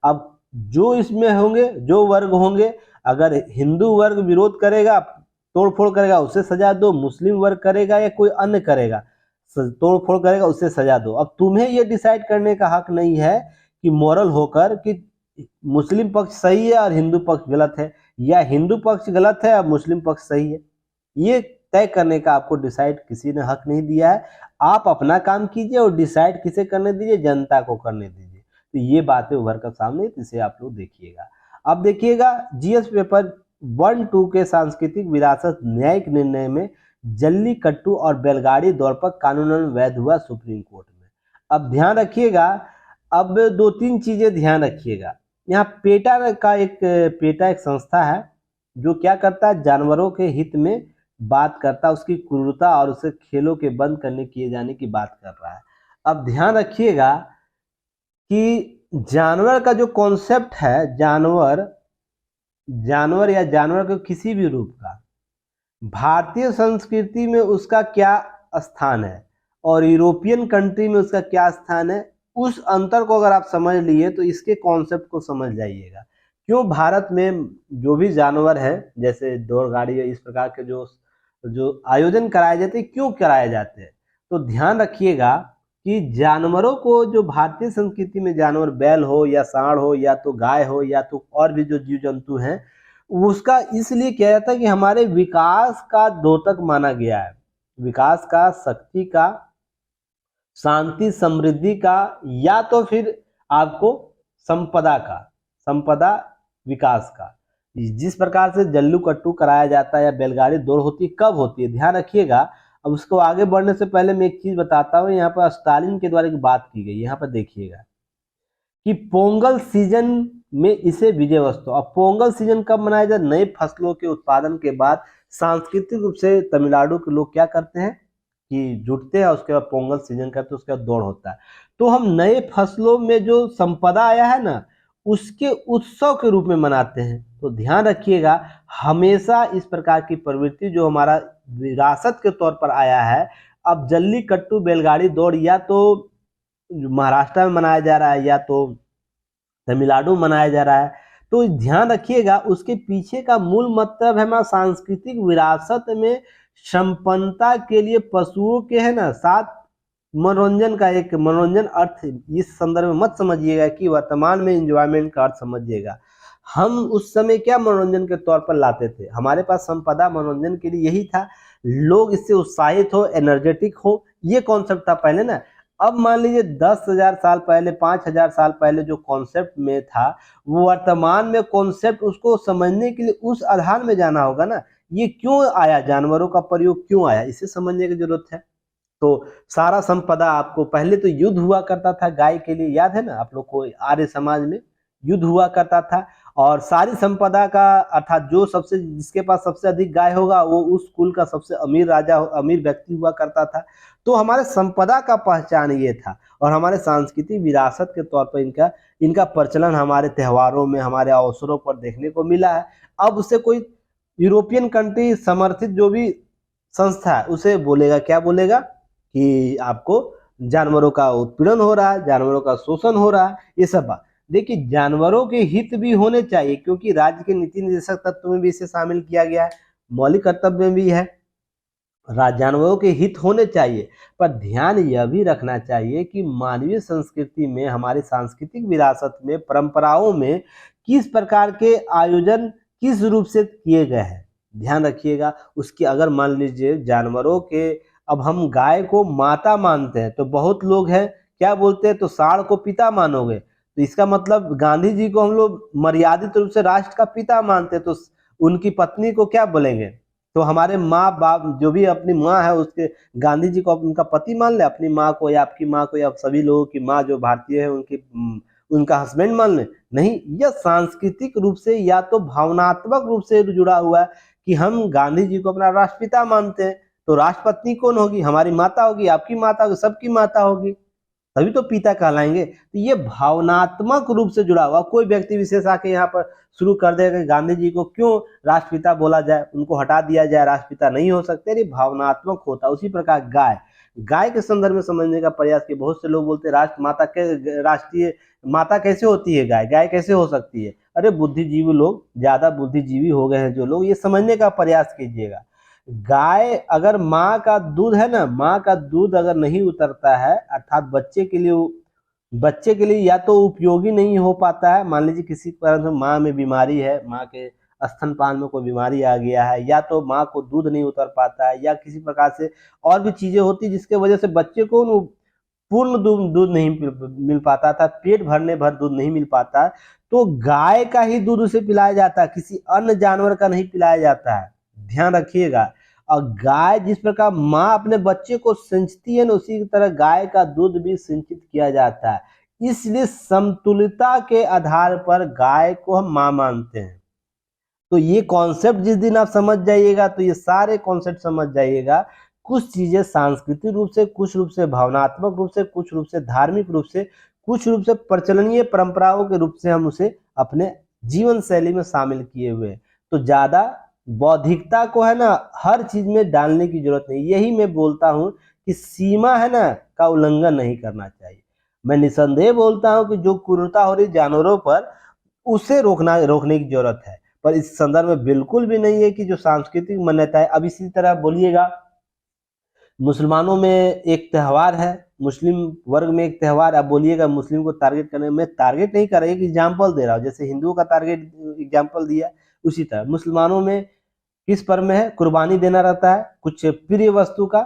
अब जो इसमें होंगे, जो वर्ग होंगे, अगर हिंदू वर्ग विरोध करेगा, तोड़फोड़ करेगा, उसे सजा दो। मुस्लिम वर्ग करेगा या कोई अन्य करेगा, तोड़फोड़ करेगा, उसे सजा दो। अब तुम्हें ये डिसाइड करने का हक नहीं है कि मोरल होकर कि मुस्लिम पक्ष सही है और हिंदू पक्ष गलत है, या हिंदू पक्ष गलत है और मुस्लिम पक्ष सही है। ये तय करने का आपको डिसाइड किसी ने हक नहीं दिया है। आप अपना काम कीजिए और डिसाइड किसे करने दीजिए, जनता को करने दीजिए। तो ये बातें उभर कर सामने, इसे आप लोग देखिएगा। अब देखिएगा जीएस पेपर 1-2 के सांस्कृतिक विरासत न्यायिक निर्णय में जल्लीकट्टू और बैलगाड़ी दौड़ पर कानूनन वैध हुआ सुप्रीम कोर्ट में। अब ध्यान रखिएगा, अब 2-3 चीजें ध्यान रखिएगा। यहाँ पेटा एक संस्था है जो क्या करता है, जानवरों के हित में बात करता है, उसकी क्रूरता और उसे खेलों के बंद करने किए जाने की बात कर रहा है। अब ध्यान रखिएगा कि जानवर का जो कॉन्सेप्ट है, जानवर या जानवर के किसी भी रूप का भारतीय संस्कृति में उसका क्या स्थान है और यूरोपियन कंट्री में उसका क्या स्थान है, उस अंतर को अगर आप समझ लिए तो इसके कॉन्सेप्ट को समझ जाइएगा। क्यों भारत में जो भी जानवर है, जैसे दौड़ गाड़ी या इस प्रकार के जो जो आयोजन कराए जाते हैं, क्यों कराए जाते हैं, तो ध्यान रखिएगा कि जानवरों को, जो भारतीय संस्कृति में जानवर बैल हो या सांड हो या तो गाय हो या तो और भी जो जीव जंतु हैं, उसका इसलिए किया जाता है कि हमारे विकास का द्योतक माना गया है, विकास का, शक्ति का, शांति समृद्धि का, या तो फिर आपको संपदा का, संपदा विकास का। जिस प्रकार से जल्लू कट्टू कराया जाता है या बैलगाड़ी दौड़ होती है, कब होती है, ध्यान रखिएगा। अब उसको आगे बढ़ने से पहले मैं एक चीज बताता हूँ, यहाँ पर स्टालिन के द्वारा एक बात की गई, यहाँ पर देखिएगा कि पोंगल सीजन में इसे विजयवस्तु। अब पोंगल सीजन कब मनाया जाए, नए फसलों के उत्पादन के बाद सांस्कृतिक रूप से तमिलनाडु के लोग क्या करते हैं कि जुटते हैं, उसके बाद पोंगल सीजन करते हैं, उसके बाद दौड़ होता है। तो हम नए फसलों में जो संपदा आया है ना, उसके उत्सव के रूप में मनाते हैं। तो ध्यान रखिएगा, हमेशा इस प्रकार की प्रवृत्ति जो हमारा विरासत के तौर पर आया है, अब जल्ली कट्टू बैलगाड़ी दौड़ या तो महाराष्ट्र में मनाया जा रहा है या तो तमिलनाडु में मनाया जा रहा है, तो ध्यान रखिएगा उसके पीछे का मूल मतलब है हमारा सांस्कृतिक विरासत में संपन्नता के लिए पशुओं के है ना साथ मनोरंजन का एक मनोरंजन अर्थ, इस संदर्भ में मत समझिएगा कि वर्तमान में एंजॉयमेंट का अर्थ समझिएगा। हम उस समय क्या मनोरंजन के तौर पर लाते थे, हमारे पास संपदा मनोरंजन के लिए यही था, लोग इससे उत्साहित हो, एनर्जेटिक हो, ये कॉन्सेप्ट था पहले ना। अब मान लीजिए 10,000 साल पहले, 5,000 साल पहले जो कॉन्सेप्ट में था, वो वर्तमान में कॉन्सेप्ट उसको समझने के लिए उस आधार में जाना होगा ना, ये क्यों आया, जानवरों का प्रयोग क्यों आया, इसे समझने की जरूरत है। तो सारा संपदा आपको, पहले तो युद्ध हुआ करता था गाय के लिए, याद है ना आप लोग को, आर्य समाज में युद्ध हुआ करता था, और सारी संपदा का अर्थात जो सबसे, जिसके पास सबसे अधिक गाय होगा वो उस कुल का सबसे अमीर राजा, अमीर व्यक्ति हुआ करता था। तो हमारे संपदा का पहचान ये था, और हमारे सांस्कृतिक विरासत के तौर पर इनका प्रचलन हमारे त्योहारों में, हमारे अवसरों पर देखने को मिला है। अब उसे कोई यूरोपियन कंट्री समर्थित जो भी संस्था है उसे बोलेगा, क्या बोलेगा कि आपको जानवरों का उत्पीड़न हो रहा है, जानवरों का शोषण हो रहा है, ये सब बात। देखिए, जानवरों के हित भी होने चाहिए, क्योंकि राज्य के नीति निर्देशक तत्व में भी इसे शामिल किया गया है, मौलिक कर्तव्य में भी है, जानवरों के हित होने चाहिए। पर ध्यान यह भी रखना चाहिए कि मानवीय संस्कृति में, हमारी सांस्कृतिक विरासत में, परंपराओं में किस प्रकार के आयोजन किस रूप से किए गए हैं, ध्यान रखिएगा उसकी। अगर मान लीजिए जानवरों के, अब हम गाय को माता मानते हैं, तो बहुत लोग हैं क्या बोलते हैं, तो सांड को पिता मानोगे, तो इसका मतलब गांधी जी को हम लोग मर्यादित रूप से राष्ट्र का पिता मानते हैं, तो उनकी पत्नी को क्या बोलेंगे, तो हमारे माँ बाप जो भी अपनी माँ है उसके, गांधी जी को उनका पति मान ले, अपनी माँ को या आपकी माँ को या सभी लोगों की माँ जो भारतीय है उनकी उनका हस्बैंड मान ले, नहीं। यह सांस्कृतिक रूप से या तो भावनात्मक रूप से जुड़ा हुआ है कि हम गांधी जी को अपना राष्ट्रपिता मानते हैं, तो राष्ट्रपत्नी कौन होगी, हमारी माता होगी, आपकी माता होगी, सबकी माता होगी, तभी तो पिता कहलाएंगे। तो ये भावनात्मक रूप से जुड़ा हुआ, कोई व्यक्ति विशेष आके यहाँ पर शुरू कर देगा कि गांधी जी को क्यों राष्ट्रपिता बोला जाए, उनको हटा दिया जाए, राष्ट्रपिता नहीं हो सकते, ये भावनात्मक होता है। उसी प्रकार गाय के संदर्भ में समझने का प्रयास किया। बहुत से लोग बोलते हैं राष्ट्र माता के, राष्ट्रीय माता कैसे होती है गाय, गाय कैसे हो सकती है, अरे बुद्धिजीवी लोग, ज्यादा बुद्धिजीवी हो गए हैं जो लोग, ये समझने का प्रयास कीजिएगा। गाय अगर माँ का दूध है ना, माँ का दूध अगर नहीं उतरता है, अर्थात बच्चे के लिए या तो उपयोगी नहीं हो पाता है, मान लीजिए किसी कारण से माँ में बीमारी है, माँ के स्तनपान में कोई बीमारी आ गया है, या तो माँ को दूध नहीं उतर पाता है, या किसी प्रकार से और भी चीजें होती है जिसके वजह से बच्चे को पूर्ण दूध नहीं मिल पाता था, पेट भरने भर दूध नहीं मिल पाता, तो गाय का ही दूध उसे पिलाया जाता है, किसी अन्य जानवर का नहीं पिलाया जाता है, ध्यान रखिएगा। और गाय जिस प्रकार माँ अपने बच्चे को सिंचती है ना, उसी की तरह गाय का दूध भी सिंचित किया जाता है, इसलिए समतुल्यता के आधार पर गाय को हम माँ मानते हैं। तो ये कॉन्सेप्ट जिस दिन आप समझ जाइएगा, तो ये सारे कॉन्सेप्ट समझ जाइएगा, कुछ चीजें सांस्कृतिक रूप से, कुछ रूप से भावनात्मक रूप से, कुछ रूप से धार्मिक रूप से, कुछ रूप से प्रचलनीय परंपराओं के रूप से हम उसे अपने जीवन शैली में शामिल किए हुए। तो ज्यादा बौद्धिकता को है ना हर चीज में डालने की जरूरत नहीं। यही मैं बोलता हूं कि सीमा है ना का उल्लंघन नहीं करना चाहिए। मैं निसंदेह बोलता हूं कि जो क्रूरता हो रही जानवरों पर उसे रोकने की जरूरत है, पर इस संदर्भ में बिल्कुल भी नहीं है कि जो सांस्कृतिक मान्यता है। अब इसी तरह बोलिएगा मुसलमानों में एक त्यौहार है, मुस्लिम वर्ग में एक त्यौहार, आप बोलिएगा मुस्लिम को टारगेट करने में, टारगेट नहीं कर रहा, एक एग्जाम्पल दे रहा हूँ, जैसे हिंदुओं का टारगेट एग्जाम्पल दिया उसी तरह मुसलमानों में किस पर्व में है, कुर्बानी देना रहता है कुछ प्रिय वस्तु का।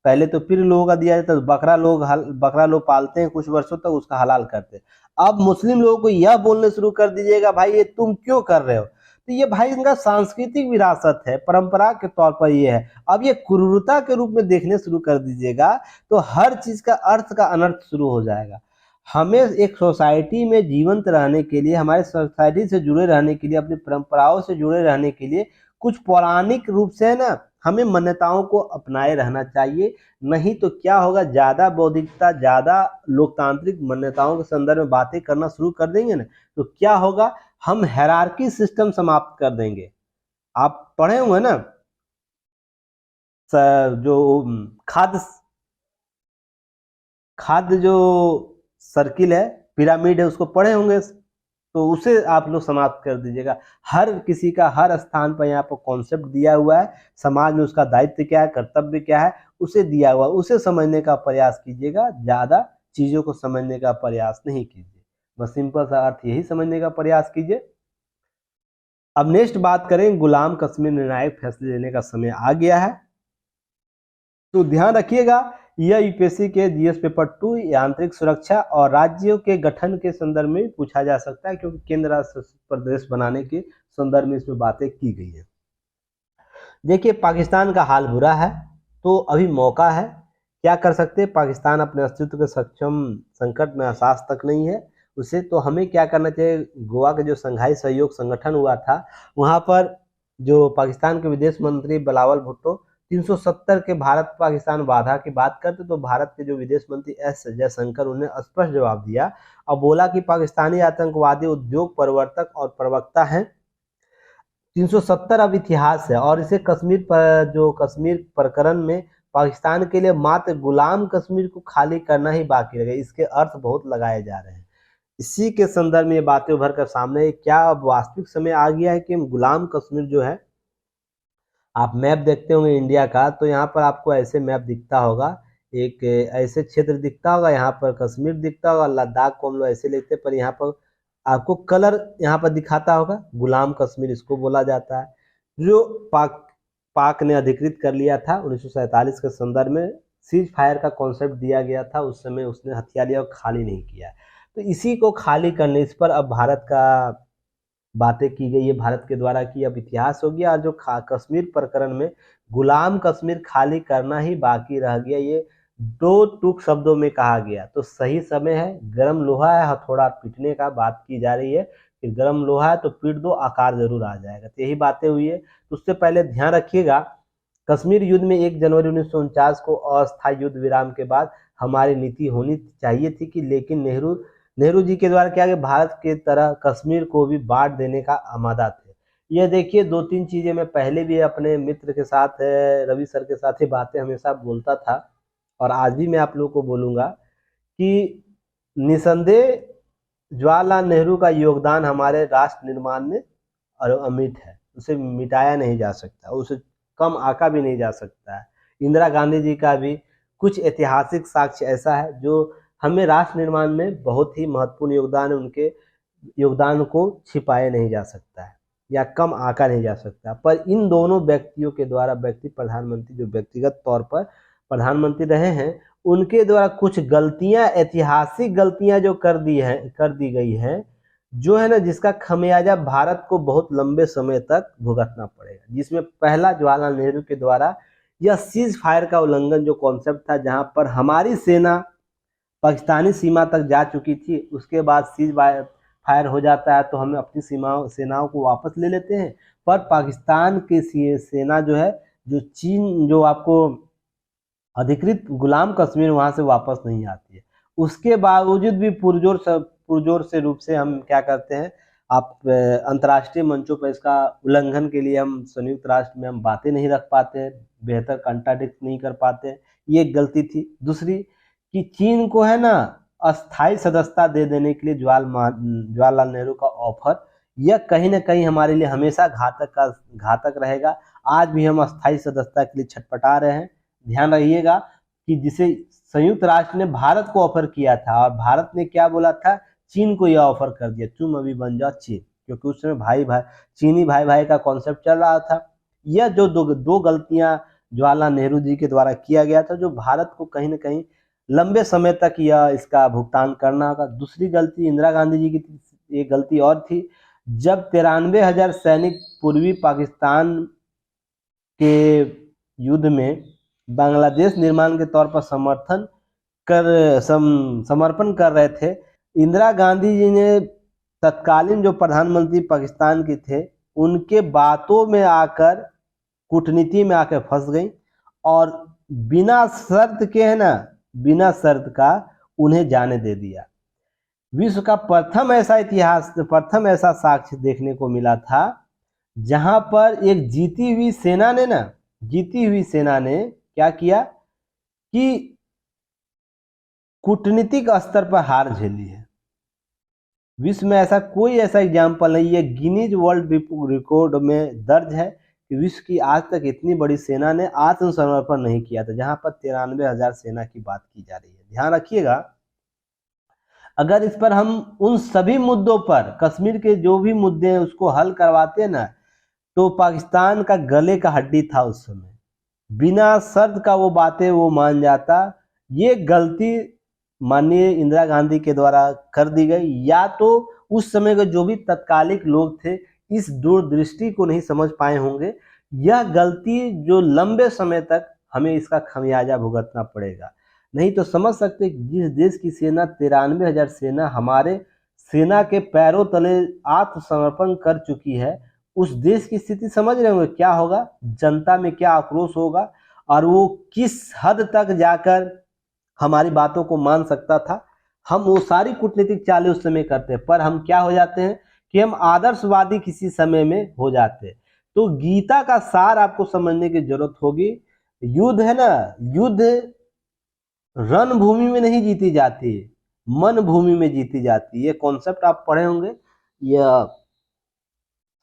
पहले तो प्रिय लोगों का दिया जाता है, बकरा लोग पालते हैं कुछ वर्षों तक, उसका हलाल करते हैं। अब मुस्लिम लोगों को यह बोलने शुरू कर दीजिएगा भाई ये तुम क्यों कर रहे हो, तो ये भाई इनका सांस्कृतिक विरासत है, परंपरा के तौर पर ये है। अब ये क्रूरता के रूप में देखने शुरू कर दीजिएगा तो हर चीज का अर्थ का अनर्थ शुरू हो जाएगा। हमें एक सोसाइटी में जीवंत रहने के लिए, हमारे सोसाइटी से जुड़े रहने के लिए, अपनी परंपराओं से जुड़े रहने के लिए कुछ पौराणिक रूप से है ना हमें मान्यताओं को अपनाए रहना चाहिए। नहीं तो क्या होगा, ज्यादा बौद्धिकता, ज्यादा लोकतांत्रिक मान्यताओं के संदर्भ में बातें करना शुरू कर देंगे ना तो क्या होगा, हम हायरार्की सिस्टम समाप्त कर देंगे। आप पढ़े हुए ना जो खाद्य खाद्य जो सर्किल है, पिरामिड है, उसको पढ़े होंगे, तो उसे आप लोग समाप्त कर दीजिएगा। हर किसी का हर स्थान पर यहाँ पर कॉन्सेप्ट दिया हुआ है, समाज में उसका दायित्व क्या है, कर्तव्य क्या है, उसे दिया हुआ, उसे समझने का प्रयास कीजिएगा, ज्यादा चीजों को समझने का प्रयास नहीं कीजिए, बस सिंपल सा अर्थ यही समझने का प्रयास कीजिए। अब नेक्स्ट बात करें, गुलाम कश्मीर निर्णायक फैसले लेने का समय आ गया है। तो ध्यान रखिएगा यह यूपीएससी के जीएस पेपर 2 यांत्रिक सुरक्षा और राज्यों के गठन के संदर्भ में पूछा जा सकता है, क्योंकि केंद्र राष्ट्र प्रदेश बनाने के संदर्भ में इसमें बातें की गई है। देखिए पाकिस्तान का हाल बुरा है, तो अभी मौका है, क्या कर सकते हैं, पाकिस्तान अपने अस्तित्व के सक्षम संकट में एहसास तक नहीं है उसे, तो हमें क्या करना चाहिए, गोवा के जो संघाई सहयोग संगठन हुआ था वहां पर जो पाकिस्तान के विदेश मंत्री बिलावल भुट्टो 370 के भारत पाकिस्तान वादा की बात करते, तो भारत के जो विदेश मंत्री एस जयशंकर उन्हें स्पष्ट जवाब दिया और बोला कि पाकिस्तानी आतंकवादी उद्योग प्रवर्तक और प्रवक्ता हैं। 370 अब इतिहास है, और इसे कश्मीर पर जो कश्मीर प्रकरण में पाकिस्तान के लिए मात्र गुलाम कश्मीर को खाली करना ही बाकी रह गया, इसके अर्थ बहुत लगाए जा रहे हैं। इसी के संदर्भ में ये बातें उभर कर सामने, क्या अब वास्तविक समय आ गया है कि गुलाम कश्मीर जो है, आप मैप देखते होंगे इंडिया का, तो यहाँ पर आपको ऐसे मैप दिखता होगा, एक ऐसे क्षेत्र दिखता होगा, यहाँ पर कश्मीर दिखता होगा, लद्दाख को हम लोग ऐसे लिखते, पर यहाँ पर आपको कलर यहाँ पर दिखाता होगा, गुलाम कश्मीर इसको बोला जाता है। जो पाक ने अधिकृत कर लिया था 1947 के संदर्भ में, सीज फायर का कॉन्सेप्ट दिया गया था, उस समय उसने हथियार लिया और खाली नहीं किया, तो इसी को खाली करने, इस पर अब भारत का बातें की गई है, भारत के द्वारा की अब इतिहास हो गया। और जो कश्मीर प्रकरण में गुलाम कश्मीर खाली करना ही बाकी रह गया, ये दो टूक शब्दों में कहा गया, तो सही समय है, गर्म लोहा है, हथौड़ा पीटने का बात की जा रही है कि गर्म लोहा है तो पीट दो, आकार जरूर आ जाएगा, तो यही बातें हुई है। तो उससे पहले ध्यान रखिएगा, कश्मीर युद्ध में 1 जनवरी 1949 को अस्थायी युद्ध विराम के बाद हमारी नीति होनी चाहिए थी कि, लेकिन नेहरू जी के द्वारा क्या, भारत के तरह कश्मीर को भी बांट देने का आमादा थे। ये देखिए 2-3 चीजें मैं पहले भी अपने मित्र के साथ, रवि सर के साथ ही बातें हमेशा बोलता था, और आज भी मैं आप लोगों को बोलूंगा कि निसंदेह जवाहरलाल नेहरू का योगदान हमारे राष्ट्र निर्माण में अमिट है, उसे मिटाया नहीं जा सकता, उसे कम आका भी नहीं जा सकता है। इंदिरा गांधी जी का भी कुछ ऐतिहासिक साक्ष्य ऐसा है जो हमें राष्ट्र निर्माण में बहुत ही महत्वपूर्ण योगदान है, उनके योगदान को छिपाया नहीं जा सकता है या कम आका नहीं जा सकता। पर इन दोनों व्यक्तियों के द्वारा, व्यक्ति प्रधानमंत्री जो व्यक्तिगत तौर पर प्रधानमंत्री रहे हैं, उनके द्वारा कुछ गलतियां, ऐतिहासिक गलतियां जो कर दी गई हैं, जो है ना, जिसका खमियाजा भारत को बहुत लंबे समय तक भुगतना पड़ेगा। जिसमें पहला जवाहरलाल नेहरू के द्वारा यह सीज फायर का उल्लंघन जो कॉन्सेप्ट था, जहां पर हमारी सेना पाकिस्तानी सीमा तक जा चुकी थी, उसके बाद सीज फायर हो जाता है तो हम अपनी सेनाओं को वापस ले लेते हैं, पर पाकिस्तान की सेना जो है, जो चीन जो आपको अधिकृत गुलाम कश्मीर, वहां से वापस नहीं आती है। उसके बावजूद भी पुरजोर से रूप से हम क्या करते हैं, आप अंतर्राष्ट्रीय मंचों पर इसका उल्लंघन के लिए हम संयुक्त राष्ट्र में हम बातें नहीं रख पाते हैं, बेहतर कंट्राडिक्ट नहीं कर पाते हैं, ये एक गलती थी। दूसरी कि चीन को है ना अस्थायी सदस्यता दे देने के लिए जवाहरलाल नेहरू का ऑफर, यह कहीं ना कहीं हमारे लिए हमेशा घातक रहेगा। आज भी हम अस्थायी सदस्यता के लिए छटपटा रहे हैं। ध्यान रखिएगा कि जिसे संयुक्त राष्ट्र ने भारत को ऑफर किया था और भारत ने क्या बोला था, चीन को यह ऑफर कर दिया, तुम अभी बन जाओ चीन, क्योंकि उस समय चीनी भाई भाई का कॉन्सेप्ट चल रहा था। यह जो दो गलतियां जवाहरलाल नेहरू जी के द्वारा किया गया था, जो भारत को कहीं ना कहीं लंबे समय तक यह इसका भुगतान करना होगा। दूसरी गलती इंदिरा गांधी जी की थी, एक गलती और थी, जब 93,000 सैनिक पूर्वी पाकिस्तान के युद्ध में बांग्लादेश निर्माण के तौर पर समर्पण कर रहे थे, इंदिरा गांधी जी ने तत्कालीन जो प्रधानमंत्री पाकिस्तान के थे उनके बातों में आकर, कूटनीति में आकर फंस गई और बिना शर्त के है ना, बिना शर्त का उन्हें जाने दे दिया। विश्व का प्रथम ऐसा साक्ष्य देखने को मिला था जहां पर एक जीती हुई सेना ने क्या किया कि कूटनीतिक स्तर पर हार झेली है। विश्व में कोई ऐसा एग्जाम्पल नहीं है, गिनीज वर्ल्ड रिकॉर्ड में दर्ज है कि विश्व की आज तक इतनी बड़ी सेना ने आत्मसमर्पण नहीं किया था, जहां पर 93,000 सेना की बात की जा रही है। ध्यान रखिएगा, अगर इस पर हम उन सभी मुद्दों पर, कश्मीर के जो भी मुद्दे हैं उसको हल करवाते ना, तो पाकिस्तान का गले का हड्डी था उस समय, बिना शर्त का वो बातें वो मान जाता। ये गलती माननीय इंदिरा गांधी के द्वारा कर दी गई, या तो उस समय के जो भी तत्कालिक लोग थे इस दूरदृष्टि को नहीं समझ पाए होंगे। यह गलती जो लंबे समय तक हमें इसका खमियाजा भुगतना पड़ेगा। नहीं तो समझ सकते जिस देश की सेना 93,000 सेना हमारे सेना के पैरों तले आत्मसमर्पण कर चुकी है, उस देश की स्थिति समझ रहे होंगे क्या होगा, जनता में क्या आक्रोश होगा और वो किस हद तक जाकर हमारी बातों को मान सकता था। हम वो सारी कूटनीतिक चालें उस समय करते हैं, पर हम क्या हो जाते हैं कि हम आदर्शवादी किसी समय में हो जाते हैं। तो गीता का सार आपको समझने की जरूरत होगी। युद्ध है ना, युद्ध रणभूमि में नहीं जीती जाती, मन भूमि में जीती जाती है। ये कॉन्सेप्ट आप पढ़े होंगे, यह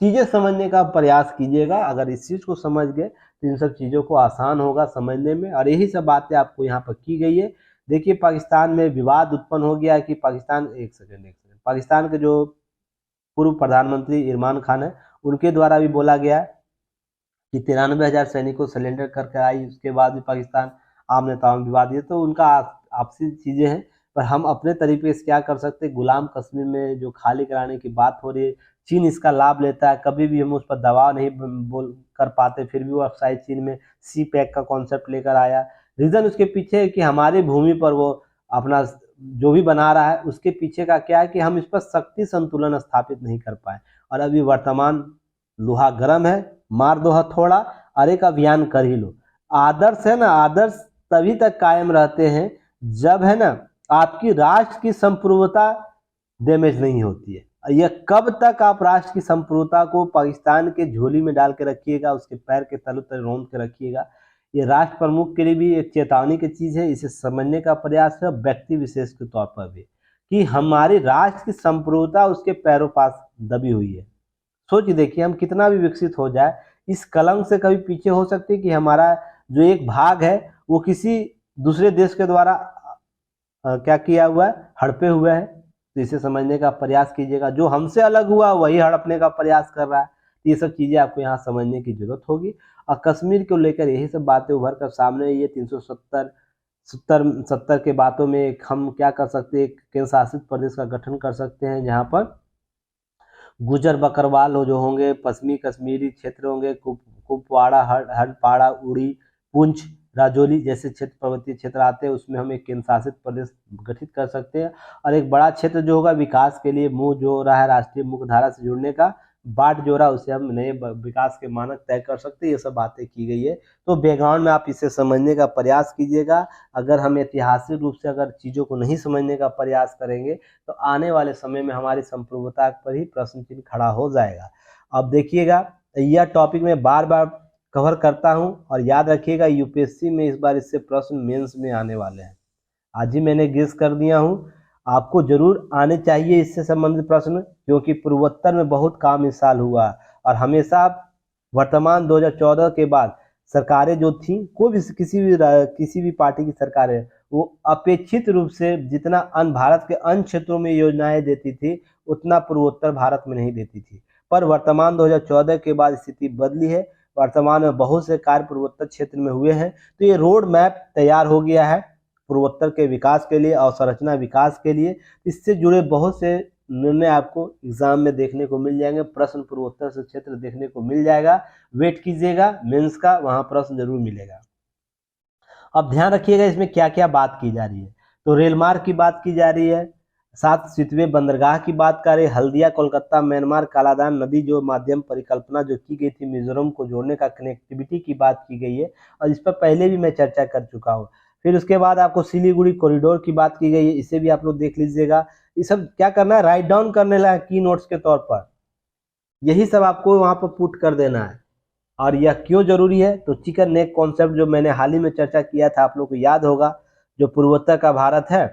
चीजें समझने का प्रयास कीजिएगा। अगर इस चीज को समझ गए तो इन सब चीजों को आसान होगा समझने में, और यही सब बातें आपको यहाँ पर की गई है। देखिए पाकिस्तान में विवाद उत्पन्न हो गया है कि पाकिस्तान के जो पूर्व प्रधानमंत्री इरमान खान है उनके द्वारा भी बोला गया कि 93,000 सैनिकों सरेंडर करके आई, उसके बाद भी पाकिस्तान आम नेताओं में विवाद है, तो उनका आपसी चीजें हैं। पर हम अपने तरीके से क्या कर सकते हैं, गुलाम कश्मीर में जो खाली कराने की बात हो रही है, चीन इसका लाभ लेता है, कभी भी हम उस पर दबाव नहीं बोल कर पाते, फिर भी वो शायद चीन में सी पैक का कॉन्सेप्ट लेकर आया। रीजन उसके पीछे है कि हमारी भूमि पर वो अपना जो भी बना रहा है, उसके पीछे का क्या है कि हम इस पर शक्ति संतुलन स्थापित नहीं कर पाए। और अभी वर्तमान लोहा गर्म है, मार दो हथौड़ा और एक अभियान कर ही लो। आदर्श है ना, आदर्श तभी तक कायम रहते हैं जब है ना आपकी राष्ट्र की संप्रभुता डैमेज नहीं होती है। यह कब तक आप राष्ट्र की संप्रभुता को पाकिस्तान के झोली में डाल के रखिएगा, उसके पैर के तलों तले रोंद के रखिएगा। ये राष्ट्र प्रमुख के लिए भी एक चेतावनी की चीज है, इसे समझने का प्रयास है व्यक्ति विशेष के तौर पर भी, कि हमारी राष्ट्र की संप्रभुता उसके पैरों पास दबी हुई है। सोच देखिए, हम कितना भी विकसित हो जाए, इस कलंक से कभी पीछे हो सकते कि हमारा जो एक भाग है वो किसी दूसरे देश के द्वारा क्या किया हुआ है, हड़पे हुए है। तो इसे समझने का प्रयास कीजिएगा, जो हमसे अलग हुआ वही हड़पने का प्रयास कर रहा है। ये सब चीजें आपको यहाँ समझने की जरूरत होगी। और कश्मीर को लेकर यही सब बातें उभर कर सामने, ये 370 के बातों में हम क्या कर सकते हैं, एक केंद्र शासित प्रदेश का गठन कर सकते हैं जहाँ पर गुजर बकरवाल जो होंगे, पश्चिमी कश्मीरी क्षेत्र होंगे, कुपवाड़ा, हंडपाड़ा, उड़ी, पुंछ, राजौरी जैसे क्षेत्र पर्वतीय क्षेत्र आते हैं, उसमें हम एक केंद्र शासित प्रदेश गठित कर सकते हैं। और एक बड़ा क्षेत्र जो होगा विकास के लिए मुंह जो हो रहा है राष्ट्रीय मुख्य धारा से जुड़ने का, बाट जोड़ा उसे हम नए विकास के मानक तय कर सकते हैं। ये सब बातें की गई है, तो बैकग्राउंड में आप इसे समझने का प्रयास कीजिएगा। अगर हम ऐतिहासिक रूप से अगर चीज़ों को नहीं समझने का प्रयास करेंगे तो आने वाले समय में हमारी संप्रभुता पर ही प्रश्न चिन्ह खड़ा हो जाएगा। अब देखिएगा, यह टॉपिक मैं बार बार कवर करता हूं, और याद रखिएगा यूपीएससी में इस बार इससे प्रश्न मेंस में आने वाले हैं। आज ही मैंने गेस कर दिया हूं, आपको जरूर आने चाहिए इससे संबंधित प्रश्न, क्योंकि पूर्वोत्तर में बहुत काम इस साल हुआ, और हमेशा वर्तमान 2014 के बाद सरकारें जो थी, कोई भी किसी भी पार्टी की सरकार है, वो अपेक्षित रूप से जितना भारत के अन्य क्षेत्रों में योजनाएं देती थी उतना पूर्वोत्तर भारत में नहीं देती थी। पर वर्तमान 2014 के बाद स्थिति बदली है। वर्तमान में बहुत से कार्य पूर्वोत्तर क्षेत्र में हुए हैं, तो ये रोड मैप तैयार हो गया है पूर्वोत्तर के विकास के लिए, अवसंरचना विकास के लिए। इससे जुड़े बहुत से निर्णय आपको एग्जाम में देखने को मिल जाएंगे, प्रश्न पूर्वोत्तर से क्षेत्र देखने को मिल जाएगा। वेट कीजिएगा मेंस का, वहां प्रश्न जरूर मिलेगा। अब ध्यान रखिएगा इसमें क्या क्या बात की जा रही है। तो रेल मार्ग की बात की जा रही है, 7 सितवे बंदरगाह की बात कर रहे, हल्दिया कोलकाता म्यांमार कालादान नदी जो माध्यम परिकल्पना जो की गई थी मिजोरम को जोड़ने का, कनेक्टिविटी की बात की गई है, और इस पर पहले भी मैं चर्चा कर चुका हूँ। फिर उसके बाद आपको सिलीगुड़ी कॉरिडोर की बात की गई है, इसे भी आप लोग देख लीजिएगा। ये सब क्या करना है, राइट डाउन करने लगा की नोट्स के तौर पर, यही सब आपको वहां पर पुट कर देना है। और यह क्यों जरूरी है, तो चिकन नेक कॉन्सेप्ट जो मैंने हाल ही में चर्चा किया था, आप लोग को याद होगा, जो पूर्वोत्तर का भारत है,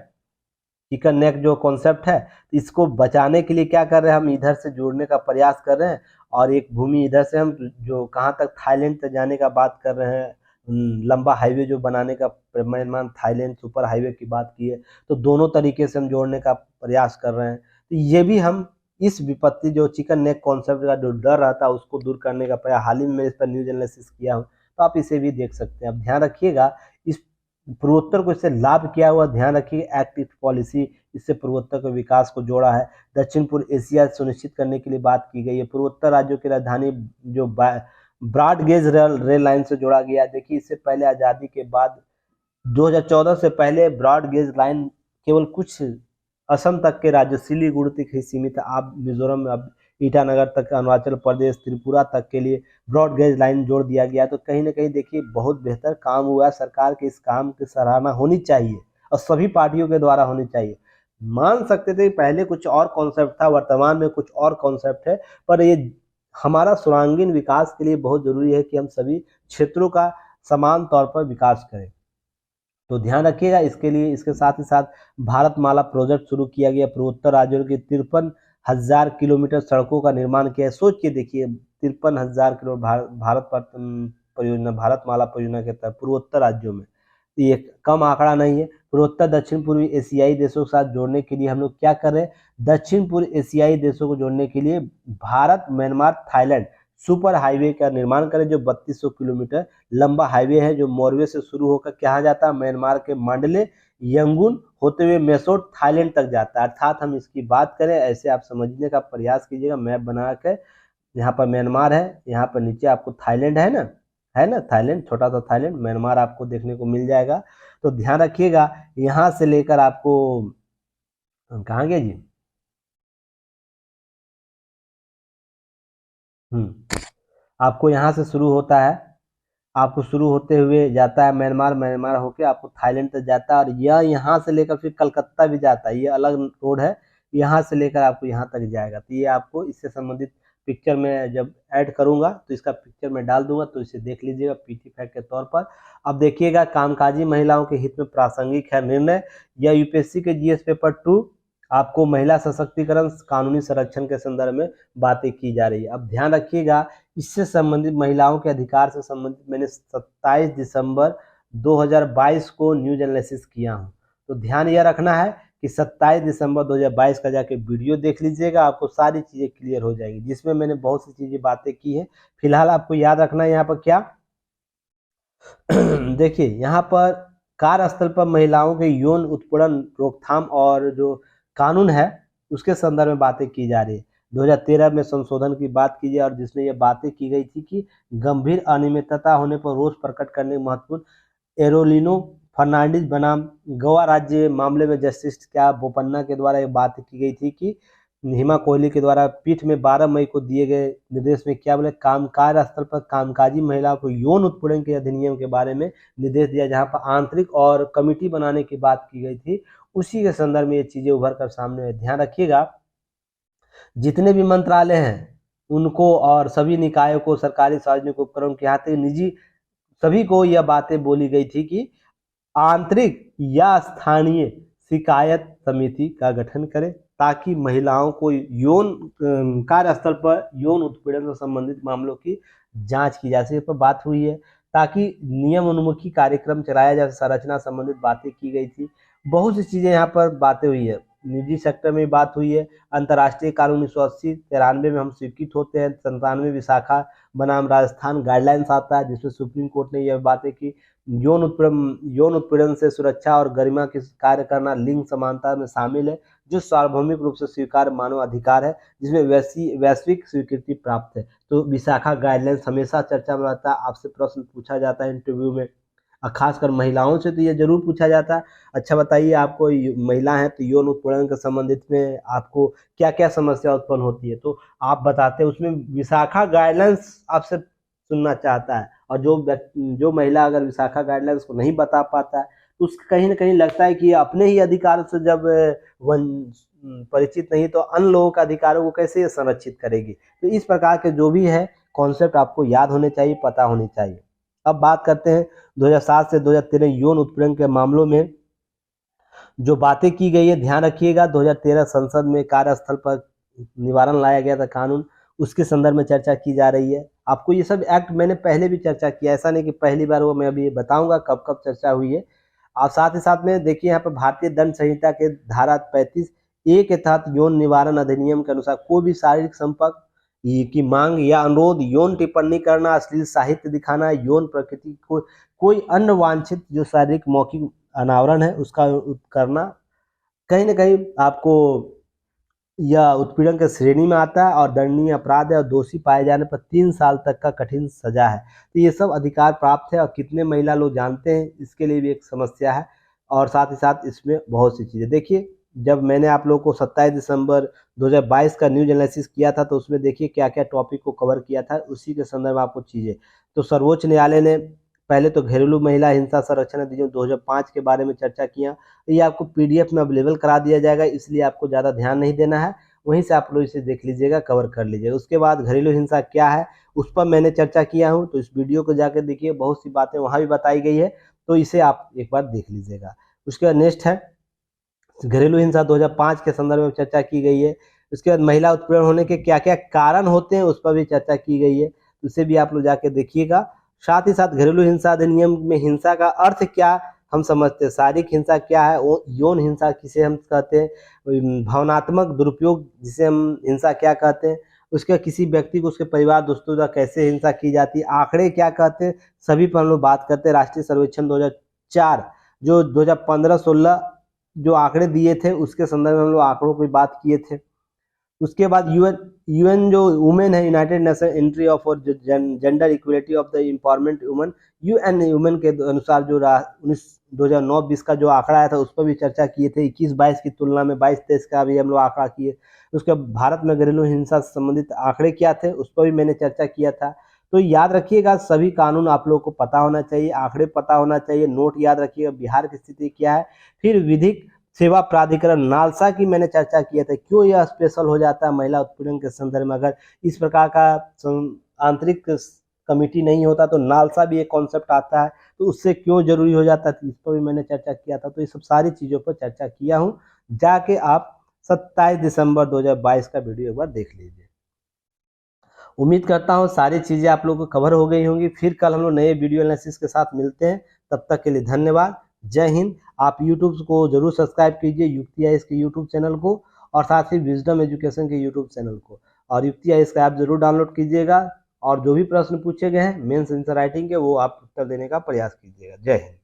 चिकन नेक जो कॉन्सेप्ट है, इसको बचाने के लिए क्या कर रहे हैं, हम इधर से जोड़ने का प्रयास कर रहे हैं, और एक भूमि इधर से हम जो कहाँ तक थाईलैंड तक जाने का बात कर रहे हैं, लंबा हाईवे जो बनाने का म्यांमार थाईलैंड सुपर हाईवे की बात की है, तो दोनों तरीके से हम जोड़ने का प्रयास कर रहे हैं। तो ये भी हम इस विपत्ति जो चिकन नेक कॉन्सेप्ट का जो डर रहता है उसको दूर करने का प्रयास, हाल ही में इस पर न्यूज एनालिसिस किया हूँ, तो आप इसे भी देख सकते हैं। अब ध्यान रखिएगा इस पूर्वोत्तर को इससे लाभ क्या हुआ, ध्यान रखिए एक्ट ईस्ट पॉलिसी इससे पूर्वोत्तर के विकास को जोड़ा है। दक्षिण पूर्व एशिया सुनिश्चित करने के लिए बात की गई है। पूर्वोत्तर राज्यों की राजधानी जो ब्रॉड गेज रेल लाइन से जोड़ा गया। देखिए इससे पहले आज़ादी के बाद 2014 से पहले ब्रॉड गेज लाइन केवल कुछ असम तक के राज्य सिलीगुड़ी तक ही सीमित है। आप मिजोरम में अब ईटानगर तक, अरुणाचल प्रदेश, त्रिपुरा तक के लिए ब्रॉड गेज लाइन जोड़ दिया गया। तो कहीं ना कहीं देखिए बहुत बेहतर काम हुआ है। सरकार के इस काम की सराहना होनी चाहिए और सभी पार्टियों के द्वारा होनी चाहिए। मान सकते थे पहले कुछ और कॉन्सेप्ट था, वर्तमान में कुछ और कॉन्सेप्ट है, पर ये हमारा सर्वांगीण विकास के लिए बहुत जरूरी है कि हम सभी क्षेत्रों का समान तौर पर विकास करें। तो ध्यान रखिएगा इसके लिए। इसके साथ ही साथ भारतमाला प्रोजेक्ट शुरू किया गया। पूर्वोत्तर राज्यों के 53,000 किलोमीटर सड़कों का निर्माण किया है। सोच के देखिए 53,000 किलो भारत परियोजना, भारतमाला परियोजना के तहत पूर्वोत्तर राज्यों में, ये कम आंकड़ा नहीं है। पूर्वोत्तर दक्षिण पूर्वी एशियाई देशों के साथ जोड़ने के लिए हम लोग क्या कर रहे हैं, दक्षिण पूर्व एशियाई देशों को जोड़ने के लिए Bharat Myanmar Thailand super highway का निर्माण करें, जो 3200 किलोमीटर लंबा हाईवे है, जो मोरवे से शुरू होकर कहाँ जाता है, म्यांमार के मांडले यंगून होते हुए मेसोट थाईलैंड तक जाता है। अर्थात हम इसकी बात करें, ऐसे आप समझने का प्रयास कीजिएगा। मैप बना के यहाँ पर म्यांमार है, यहाँ पर नीचे आपको थाईलैंड है ना थाईलैंड, छोटा सा थाईलैंड, म्यांमार आपको देखने को मिल जाएगा। तो ध्यान रखिएगा यहाँ से लेकर आपको कहाँ गए जी, आपको यहाँ से शुरू होता है, आपको शुरू होते हुए जाता है म्यांमार, म्यांमार होके आपको थाईलैंड तक जाता है, और यह यहाँ से लेकर फिर कलकत्ता भी जाता है। ये अलग रोड है, यहाँ से लेकर आपको यहाँ तक जाएगा। तो ये आपको इससे संबंधित पिक्चर में जब ऐड करूंगा तो इसका पिक्चर में डाल दूंगा, तो इसे देख लीजिएगा पीटी फैक्ट के तौर पर। अब देखिएगा कामकाजी महिलाओं के हित में प्रासंगिक है निर्णय। यह यूपीएससी के जीएस पेपर 2 आपको महिला सशक्तिकरण कानूनी संरक्षण के संदर्भ में बातें की जा रही है। अब ध्यान रखिएगा इससे संबंधित महिलाओं के अधिकार से संबंधित मैंने 27 दिसंबर 2022 को न्यूज एनालिसिस किया हूं। तो ध्यान यह रखना है कि 27 दिसंबर 2022 का जाके वीडियो देख लीजिएगा, आपको सारी चीजें क्लियर हो जाएगी, जिसमें मैंने बहुत सी चीजें बातें की है। फिलहाल आपको याद रखना है यहाँ पर क्या देखिए यहाँ पर कार्यस्थल पर महिलाओं के यौन उत्पीड़न रोकथाम और जो कानून है उसके संदर्भ में बातें की जा रही है। 2013 में संशोधन की बात की जाए, और जिसमें यह बातें की गई थी कि गंभीर अनियमितता होने पर रोष प्रकट करने के महत्वपूर्ण एरोलिनो फर्नांडिस बनाम गोवा राज्य मामले में जस्टिस क्या बोपन्ना के द्वारा ये बात की गई थी कि हेमा कोहली के द्वारा पीठ में 12 मई को दिए गए निर्देश में क्या बोले, कार्य स्थल पर कामकाजी महिलाओं को यौन उत्पीड़न के अधिनियम के बारे में निर्देश दिया, जहां पर आंतरिक और कमेटी बनाने की बात की गई थी। उसी के संदर्भ में ये चीजें उभर कर सामने है। ध्यान रखिएगा, जितने भी मंत्रालय हैं उनको और सभी निकायों को, सरकारी सार्वजनिक उपक्रम के, यहाँ तक निजी, सभी को यह बातें बोली गई थी कि आंतरिक या स्थानीय शिकायत समिति का गठन करें, ताकि महिलाओं को यौन कार्यस्थल पर यौन उत्पीड़न से संबंधित मामलों की जांच की जा सके। इस पर बात हुई है, ताकि नियम उन्मुखी कार्यक्रम चलाया जा, संरचना संबंधित बातें की गई थी। बहुत सी चीजें यहाँ पर बातें हुई है। निजी सेक्टर में बात हुई है। अंतर्राष्ट्रीय कानून 1980-93 में हम स्वीकृत होते हैं। 97 विशाखा बनाम राजस्थान गाइडलाइंस आता है, जिसमें सुप्रीम कोर्ट ने यह बातें की, यौन उत्पीड़न से सुरक्षा और गरिमा के कार्य करना लिंग समानता में शामिल है, जो सार्वभौमिक रूप से स्वीकार मानव अधिकार है, जिसमें वैश्विक स्वीकृति प्राप्त है। तो विशाखा गाइडलाइंस हमेशा चर्चा में रहता है। आपसे प्रश्न पूछा जाता है इंटरव्यू में, खासकर महिलाओं से तो ये जरूर पूछा जाता है, अच्छा बताइए, आपको महिला है तो यौन उत्पीड़न के संबंधित में आपको क्या क्या समस्या उत्पन्न होती है, तो आप बताते हैं। उसमें विशाखा गाइडलाइंस आपसे सुनना चाहता है, और जो महिला अगर विशाखा गाइडलाइंस को नहीं बता पाता है, तो उसको कहीं ना कहीं लगता है कि अपने ही अधिकार से जब परिचित नहीं, तो अन्य लोगों के अधिकारों को कैसे संरक्षित करेगी। तो इस प्रकार के जो भी है कॉन्सेप्ट आपको याद होने चाहिए, पता होने चाहिए। अब बात करते हैं 2007 से 2013 यौन उत्पीड़न के मामलों में जो बातें की गई है। ध्यान रखिएगा, 2013 संसद में कार्यस्थल पर निवारण लाया गया था कानून, उसके संदर्भ में चर्चा की जा रही है। आपको ये सब एक्ट मैंने पहले भी चर्चा किया, ऐसा नहीं कि पहली बार, वो मैं अभी बताऊंगा कब कब चर्चा हुई है। और साथ ही साथ में देखिए, यहाँ पर भारतीय दंड संहिता के धारा 35A के तहत यौन निवारण अधिनियम के अनुसार कोई भी शारीरिक संपर्क की मांग या अनुरोध, यौन टिप्पणी करना, अश्लील साहित्य दिखाना, यौन प्रकृति को कोई अन्य वांछित जो शारीरिक मौखिक अनावरण है उसका करना, कहीं ना कहीं आपको यह उत्पीड़न के श्रेणी में आता है और दंडनीय अपराध है, और दोषी पाए जाने पर 3 साल तक का कठिन सजा है। तो ये सब अधिकार प्राप्त है, और कितने महिला लोग जानते हैं इसके लिए भी एक समस्या है। और साथ ही साथ इसमें बहुत सी चीज़ें, देखिए जब मैंने आप लोगों को 27 दिसंबर 2022 का न्यूज एनालिसिस किया था, तो उसमें देखिए क्या क्या टॉपिक को कवर किया था, उसी के संदर्भ में आपको चीज़ें। तो सर्वोच्च न्यायालय ने पहले तो घरेलू महिला हिंसा संरक्षण अधिनियम 2005 के बारे में चर्चा किया। ये आपको PDF में अवेलेबल करा दिया जाएगा, इसलिए आपको ज़्यादा ध्यान नहीं देना है, वहीं से आप लोग इसे देख लीजिएगा, कवर कर लीजिएगा। उसके बाद घरेलू हिंसा क्या है उस पर मैंने चर्चा किया हूँ, तो इस वीडियो को जाकर देखिए, बहुत सी बातें वहाँ भी बताई गई है, तो इसे आप एक बार देख लीजिएगा। उसके बाद नेक्स्ट है घरेलू हिंसा 2005 के संदर्भ में चर्चा की गई है। उसके बाद महिला उत्पीड़न होने के क्या क्या कारण होते हैं उस पर भी चर्चा की गई है, उसे भी आप लोग जाके देखिएगा। साथ ही साथ घरेलू हिंसा अधिनियम में हिंसा का अर्थ क्या हम समझते हैं, शारीरिक हिंसा क्या है, यौन हिंसा किसे हम कहते हैं, भावनात्मक दुरुपयोग जिसे हम हिंसा क्या कहते हैं, उसके किसी व्यक्ति को उसके परिवार दोस्तों द्वारा कैसे हिंसा की जाती है, आंकड़े क्या कहते हैं, सभी पर हम लोग बात करते हैं। राष्ट्रीय सर्वेक्षण 2004 जो 2015-16 जो आंकड़े दिए थे उसके संदर्भ में हम लोग आंकड़ों की बात किए थे। उसके बाद यूएन जो वुमेन है, यूनाइटेड नेशन एंट्री ऑफ और gender equality of the empowerment women, UN women के अनुसार जो 2009-20 का जो आंकड़ा आया था उस पर भी चर्चा किए थे। 21-22 की तुलना में 22-23 का भी हम लोग आंकड़ा किए। उसके भारत में घरेलू हिंसा से संबंधित आंकड़े क्या थे उस पर भी मैंने चर्चा किया था। तो याद रखिएगा, सभी कानून आप लोगों को पता होना चाहिए, आंकड़े पता होना चाहिए, नोट याद रखिएगा, बिहार की स्थिति क्या है। फिर विधिक सेवा प्राधिकरण नालसा की मैंने चर्चा किया था, क्यों यह स्पेशल हो जाता है महिला उत्पीड़न के संदर्भ में, अगर इस प्रकार का आंतरिक कमेटी नहीं होता तो नालसा भी एक कॉन्सेप्ट आता है, तो उससे क्यों जरूरी हो जाता है, इस पर भी मैंने चर्चा किया था। तो ये सब सारी चीज़ों पर चर्चा किया हूँ, जाके आप 27 दिसंबर 2022 का वीडियो एक बार देख लीजिए। उम्मीद करता हूँ सारी चीज़ें आप लोगों को कवर हो गई होंगी। फिर कल हम लोग नए वीडियो एनालिसिस के साथ मिलते हैं, तब तक के लिए धन्यवाद, जय हिंद। आप यूट्यूब को जरूर सब्सक्राइब कीजिए, युक्ति आईएएस के यूट्यूब चैनल को, और साथ ही विजडम एजुकेशन के यूट्यूब चैनल को, और युक्ति आईएएस का ऐप जरूर डाउनलोड कीजिएगा। और जो भी प्रश्न पूछे गए हैं मेंस आंसर राइटिंग के, वो आप उत्तर देने का प्रयास कीजिएगा। जय हिंद।